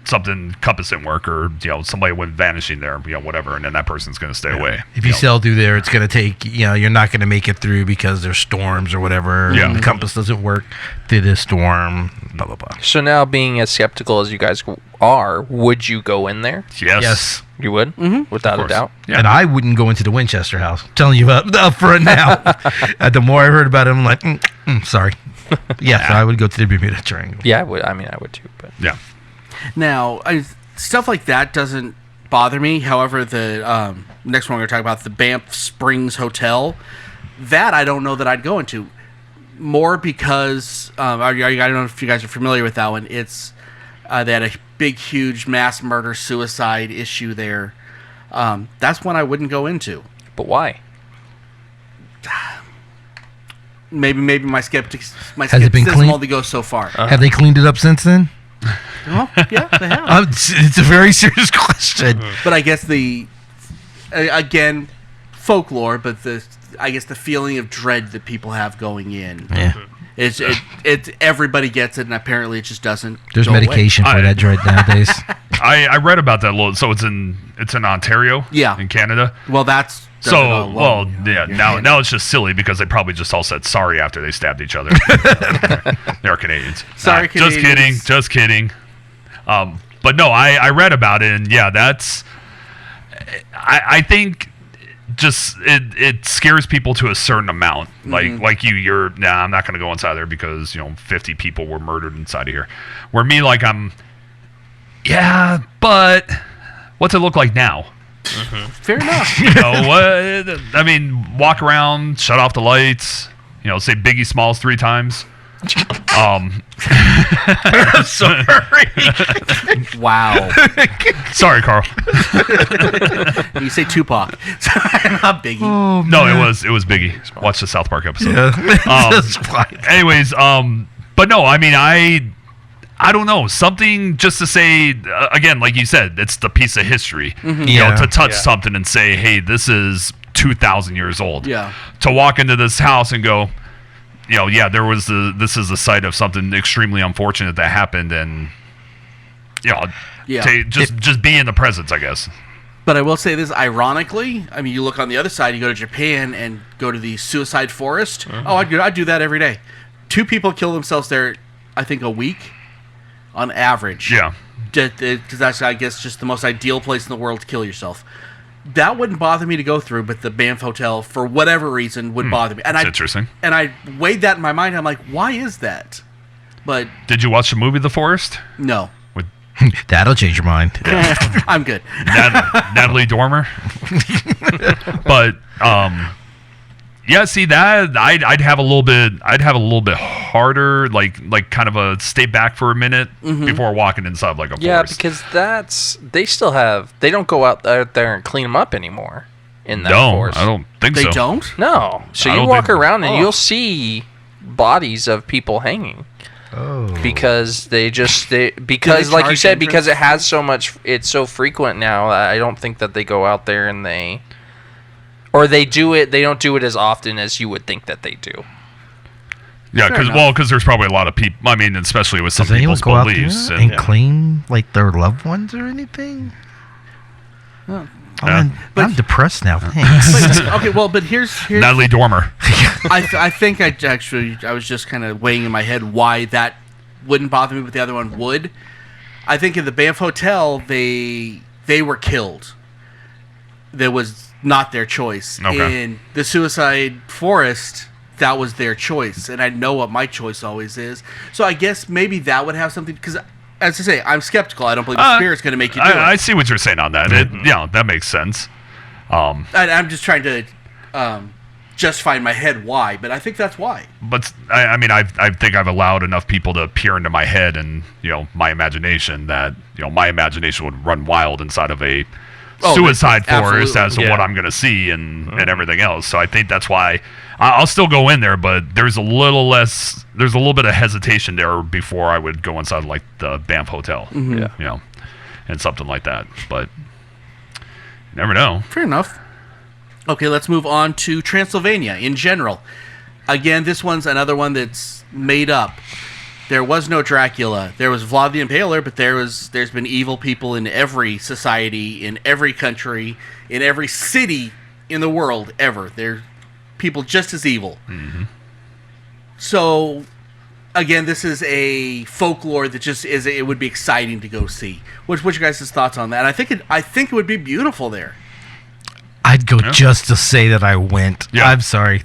Speaker 4: something compass didn't work, or somebody went vanishing there, whatever, and then that person's going to stay away.
Speaker 3: If you sail through there, it's going to take, you're not going to make it through because there's storms or whatever.
Speaker 4: Yeah.
Speaker 3: The compass doesn't work through this storm, blah, blah, blah.
Speaker 5: So now, being as skeptical as you guys are, would you go in there?
Speaker 4: Yes.
Speaker 5: You would, without a
Speaker 4: course.
Speaker 5: doubt.
Speaker 4: Yeah.
Speaker 3: And I wouldn't go into the Winchester house. I'm telling you up front now. The more I heard about it, I'm like, sorry. Yes, I would go to the Bermuda Triangle.
Speaker 5: Yeah, I would. I mean, I would too. But
Speaker 4: Yeah.
Speaker 2: Now, stuff like that doesn't bother me. However, the next one we're going to talk about, the Banff Springs Hotel, that I don't know that I'd go into. More because, I don't know if you guys are familiar with that one. It's they had a big, huge mass murder suicide issue there. That's one I wouldn't go into.
Speaker 5: But why?
Speaker 2: Maybe my skepticism
Speaker 3: Has it been clean?
Speaker 2: only goes so far.
Speaker 3: Have they cleaned it up since then?
Speaker 2: Well, yeah, they have.
Speaker 3: It's a very serious question.
Speaker 2: But I guess again, folklore, but I guess the feeling of dread that people have going in.
Speaker 3: Yeah.
Speaker 2: It's everybody gets it, and apparently it just doesn't.
Speaker 3: There's
Speaker 2: go away.
Speaker 3: medication for that dread nowadays.
Speaker 4: I read about that a little. So it's in Ontario,
Speaker 2: Yeah.
Speaker 4: in Canada.
Speaker 2: Well, that's
Speaker 4: So now it's just silly because they probably just all said sorry after they stabbed each other. They're Canadians.
Speaker 2: Sorry, Canadians.
Speaker 4: Just kidding. But no, I read about it, and yeah, that's. I think just it scares people to a certain amount. Like you're I'm not going to go inside there because 50 people were murdered inside of here. Where me, like but what's it look like now?
Speaker 2: fair enough.
Speaker 4: What? I mean, walk around, shut off the lights. Say Biggie Smalls 3 times.
Speaker 3: Sorry.
Speaker 2: Wow.
Speaker 4: Sorry, Carl.
Speaker 2: You say Tupac, not Biggie.
Speaker 3: Oh,
Speaker 4: No, it was Biggie. Watch the South Park episode.
Speaker 3: That's fine.
Speaker 4: Anyways, but no, I mean, I don't know, something just to say again, like you said, it's the piece of history.
Speaker 3: Yeah.
Speaker 4: To touch something and say, hey, this is 2,000 years old.
Speaker 2: Yeah.
Speaker 4: To walk into this house and go, this is the site of something extremely unfortunate that happened, and just be in the presence, I guess.
Speaker 2: But I will say this, ironically, I mean, you look on the other side, you go to Japan and go to the suicide forest. Oh, I'd do that every day. 2 people kill themselves there, I think, a week on average.
Speaker 4: Yeah.
Speaker 2: Because that's, I guess, just the most ideal place in the world to kill yourself. That wouldn't bother me to go through, but the Banff Hotel, for whatever reason, would bother me. And
Speaker 4: That's interesting.
Speaker 2: And I weighed that in my mind. I'm like, why is that? But
Speaker 4: Did you watch the movie The Forest?
Speaker 2: no.
Speaker 4: With
Speaker 3: That'll change your mind.
Speaker 2: I'm good.
Speaker 4: Natalie Dormer? But yeah, see that I'd have a little bit harder, like kind of a stay back for a minute before walking inside like a forest.
Speaker 5: because they don't go out there and clean them up anymore in that
Speaker 4: No,
Speaker 5: forest.
Speaker 4: I don't think
Speaker 2: They
Speaker 4: so.
Speaker 2: don't?
Speaker 5: No. So
Speaker 4: I
Speaker 5: you
Speaker 4: don't
Speaker 5: walk
Speaker 4: think-
Speaker 5: around and
Speaker 2: Oh.
Speaker 5: you'll see bodies of people hanging.
Speaker 3: Oh.
Speaker 5: Because because like you
Speaker 2: charge
Speaker 5: said, because
Speaker 2: entrance?
Speaker 5: it's so frequent now, I don't think that they go out there and they don't do it as often as you would think that they do.
Speaker 4: Yeah,
Speaker 2: Fair
Speaker 4: because there's probably a lot of people. I mean, especially with some
Speaker 3: Does anyone
Speaker 4: people's
Speaker 3: go out there
Speaker 4: beliefs.
Speaker 3: and clean like their loved ones or anything?
Speaker 2: Oh.
Speaker 3: I'm depressed now. Thanks.
Speaker 2: Okay, well, but here's
Speaker 4: Natalie Dormer.
Speaker 2: I think I was just kind of weighing in my head why that wouldn't bother me, but the other one would. I think in the Banff Hotel, they were killed. That was not their choice.
Speaker 4: Okay.
Speaker 2: In the Suicide Forest, that was their choice, and I know what my choice always is. So I guess maybe that would have something, because as I say, I'm skeptical. I don't believe the spirit's going to make you do it.
Speaker 4: I see what you're saying on that. That makes sense.
Speaker 2: And I'm just trying to justify in my head why, but I think that's why.
Speaker 4: But I mean, I think I've allowed enough people to peer into my head and my imagination that my imagination would run wild inside of a suicide forest
Speaker 2: absolutely.
Speaker 4: as to what I'm going to see and everything else. So I think that's why I'll still go in there, but there's a little bit of hesitation there before I would go inside like the Banff Hotel, and something like that. But you never know.
Speaker 2: Fair enough. Okay, let's move on to Transylvania in general. Again, this one's another one that's made up. There was no Dracula. There was Vlad the Impaler, but there's been evil people in every society, in every country, in every city in the world ever. They're people just as evil.
Speaker 4: Mm-hmm.
Speaker 2: So, again, this is a folklore that just is. It would be exciting to go see. What's your guys' thoughts on that? I think it would be beautiful there.
Speaker 3: I'd go just to say that I went.
Speaker 4: Yeah.
Speaker 3: I'm sorry.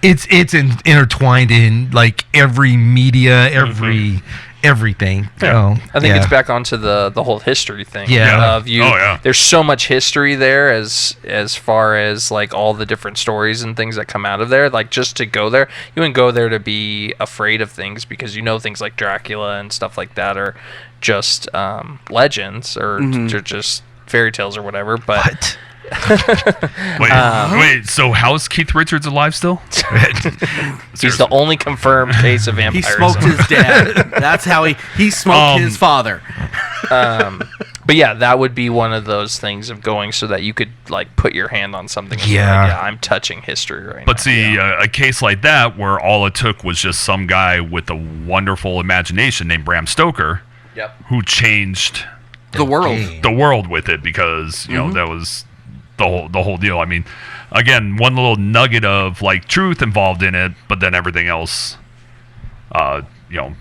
Speaker 3: It's intertwined in like every media, everything.
Speaker 5: Yeah.
Speaker 3: So,
Speaker 5: I think it's back onto the whole history thing.
Speaker 3: Yeah.
Speaker 5: Of you.
Speaker 4: Oh, yeah.
Speaker 5: There's so much history there as far as like all the different stories and things that come out of there. Like just to go there, you wouldn't go there to be afraid of things because things like Dracula and stuff like that are just legends or they're just fairy tales or whatever. But
Speaker 3: What?
Speaker 4: Wait. So how's Keith Richards alive still?
Speaker 5: he's the only confirmed case of
Speaker 2: He
Speaker 5: vampirism.
Speaker 2: smoked his dad. That's how he smoked his father.
Speaker 5: But yeah, that would be one of those things of going so that you could like put your hand on something. And be
Speaker 3: Yeah.
Speaker 5: like, I'm touching history right now.
Speaker 4: But see, a case like that where all it took was just some guy with a wonderful imagination named Bram Stoker,
Speaker 5: Yep.
Speaker 4: who changed
Speaker 2: the world.
Speaker 3: game.
Speaker 4: the world with it, because you know that was the whole deal. I mean, again, one little nugget of like truth involved in it, but then everything else, you know,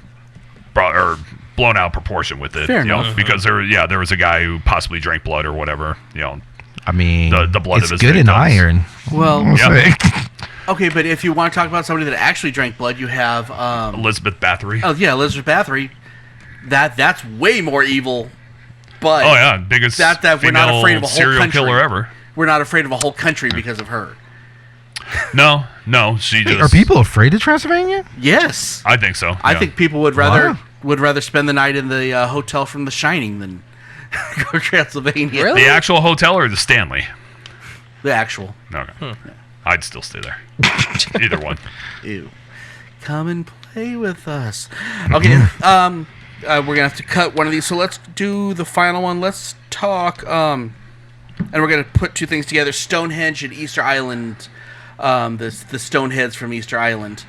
Speaker 4: blown out proportion with it.
Speaker 2: Fair
Speaker 4: you know,
Speaker 2: enough.
Speaker 4: because there was a guy who possibly drank blood or whatever. You know,
Speaker 3: I mean,
Speaker 4: The blood
Speaker 3: it's
Speaker 4: of his
Speaker 3: good in
Speaker 4: victims.
Speaker 3: iron.
Speaker 2: Well,
Speaker 4: Yeah.
Speaker 2: okay, but if you want to talk about somebody that actually drank blood, you have
Speaker 4: Elizabeth Bathory.
Speaker 2: oh yeah, Elizabeth Bathory. That's way more evil. But
Speaker 4: Oh yeah, biggest
Speaker 2: that we're not
Speaker 4: female
Speaker 2: afraid of a whole
Speaker 4: serial
Speaker 2: country.
Speaker 4: killer ever.
Speaker 2: We're not afraid of a whole country because of her.
Speaker 4: No, she just.
Speaker 3: Are people afraid of Transylvania?
Speaker 2: Yes,
Speaker 4: I think so.
Speaker 2: I
Speaker 4: yeah.
Speaker 2: think people would rather spend the night in the hotel from The Shining than go to Transylvania.
Speaker 5: Really?
Speaker 4: the actual hotel or the Stanley.
Speaker 2: The actual.
Speaker 4: Okay. I'd still stay there. Either one.
Speaker 2: Ew. Come and play with us. Okay. We're gonna have to cut one of these. So let's do the final one. Let's talk. And we're gonna put two things together: Stonehenge and Easter Island. The Stoneheads from Easter Island.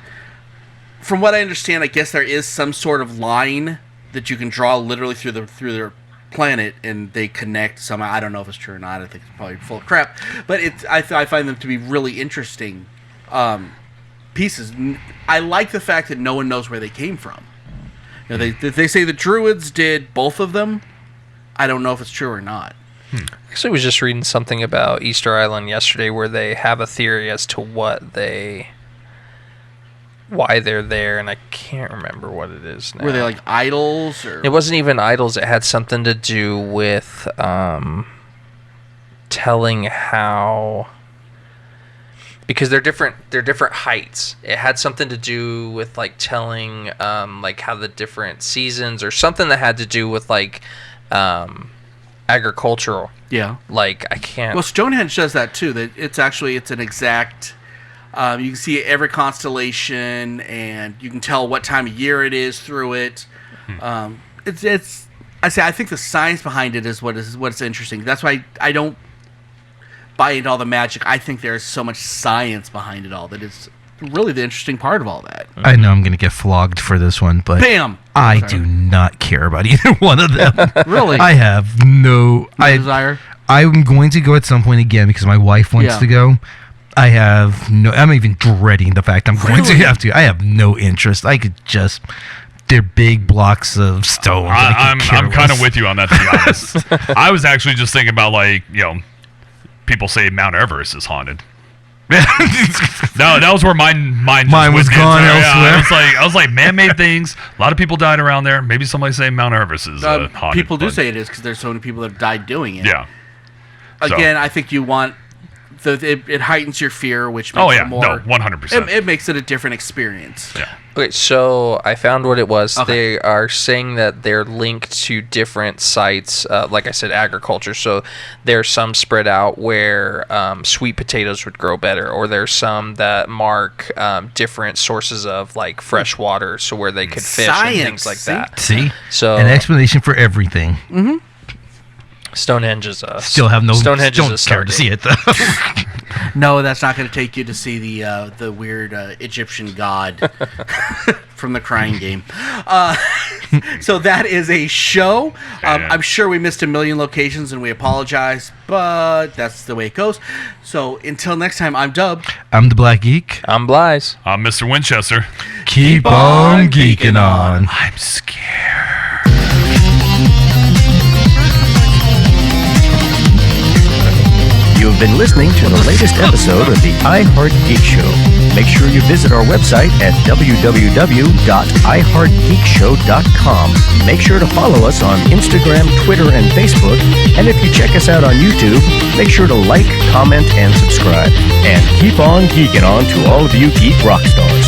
Speaker 2: From what I understand, I guess there is some sort of line that you can draw literally through their planet, and they connect somehow. I don't know if it's true or not. I think it's probably full of crap. But I find them to be really interesting pieces. I like the fact that no one knows where they came from. You know, they say the Druids did both of them. I don't know if it's true or not.
Speaker 5: Actually, I was just reading something about Easter Island yesterday where they have a theory as to why they're there, and I can't remember what it is now.
Speaker 2: Were they like idols or?
Speaker 5: It wasn't even idols. It had something to do with telling how, because they're different heights. It had something to do with like telling like how the different seasons, or something that had to do with like agricultural.
Speaker 2: Yeah.
Speaker 5: Like I can't.
Speaker 2: Well, Stonehenge does that too. That it's an exact. You can see every constellation, and you can tell what time of year it is through it. It's. I think the science behind it is what's interesting. That's why I don't buy into all the magic. I think there's so much science behind it all that is really the interesting part of all that.
Speaker 3: I know I'm going to get flogged for this one, but
Speaker 2: Bam!
Speaker 3: I
Speaker 2: Sorry.
Speaker 3: do not care about either one of them.
Speaker 2: Really?
Speaker 3: I have no
Speaker 2: desire.
Speaker 3: I'm going to go at some point again because my wife wants
Speaker 2: Yeah.
Speaker 3: to go. I have no. I'm even dreading the fact I'm going to
Speaker 2: Really?
Speaker 3: have to. I have no interest. I could just. They're big blocks of stone.
Speaker 4: I'm kind of with you on that, to be honest. I was actually just thinking about, like, you know, people say Mount Everest is haunted. No, that was where mine
Speaker 3: Mine was
Speaker 4: with the
Speaker 3: gone
Speaker 4: entire-
Speaker 3: elsewhere.
Speaker 4: I was like, man-made things. A lot of people died around there. Maybe somebody say Mount Everest is haunted.
Speaker 2: People do
Speaker 4: but-
Speaker 2: say it is because there's so many people that have died doing it.
Speaker 4: Yeah. So-
Speaker 2: Again, I think you want it heightens your fear, which makes
Speaker 4: Oh yeah.
Speaker 2: it more.
Speaker 4: No, 100%.
Speaker 2: It makes it a different experience.
Speaker 4: Yeah.
Speaker 5: Okay, so I found what it was.
Speaker 2: Okay.
Speaker 5: They are saying that they're linked to different sites, like I said, agriculture. So there's some spread out where sweet potatoes would grow better, or there's some that mark different sources of like fresh water, so where they could fish and things
Speaker 2: Science,
Speaker 5: like
Speaker 2: see?
Speaker 5: that.
Speaker 3: See,
Speaker 5: So
Speaker 3: an explanation for everything.
Speaker 5: Stonehenge is a
Speaker 3: Still have no.
Speaker 5: Stonehenge
Speaker 3: don't
Speaker 5: is a
Speaker 3: care to
Speaker 5: Stargate.
Speaker 3: see it though.
Speaker 2: No, that's not going to take you to see the weird Egyptian god from the Crying Game. So that is a show.
Speaker 4: Yeah.
Speaker 2: I'm sure we missed a million locations, and we apologize, but that's the way it goes. So until next time, I'm Dub.
Speaker 3: I'm the Black Geek.
Speaker 5: I'm Blythe.
Speaker 4: I'm Mr. Winchester.
Speaker 3: Keep on geeking on.
Speaker 4: I'm scared.
Speaker 1: You have been listening to the latest episode of the iHeart Geek Show. Make sure you visit our website at www.iheartgeekshow.com. Make sure to follow us on Instagram, Twitter, and Facebook. And if you check us out on YouTube, make sure to like, comment, and subscribe. And keep on geeking on to all of you geek rock stars.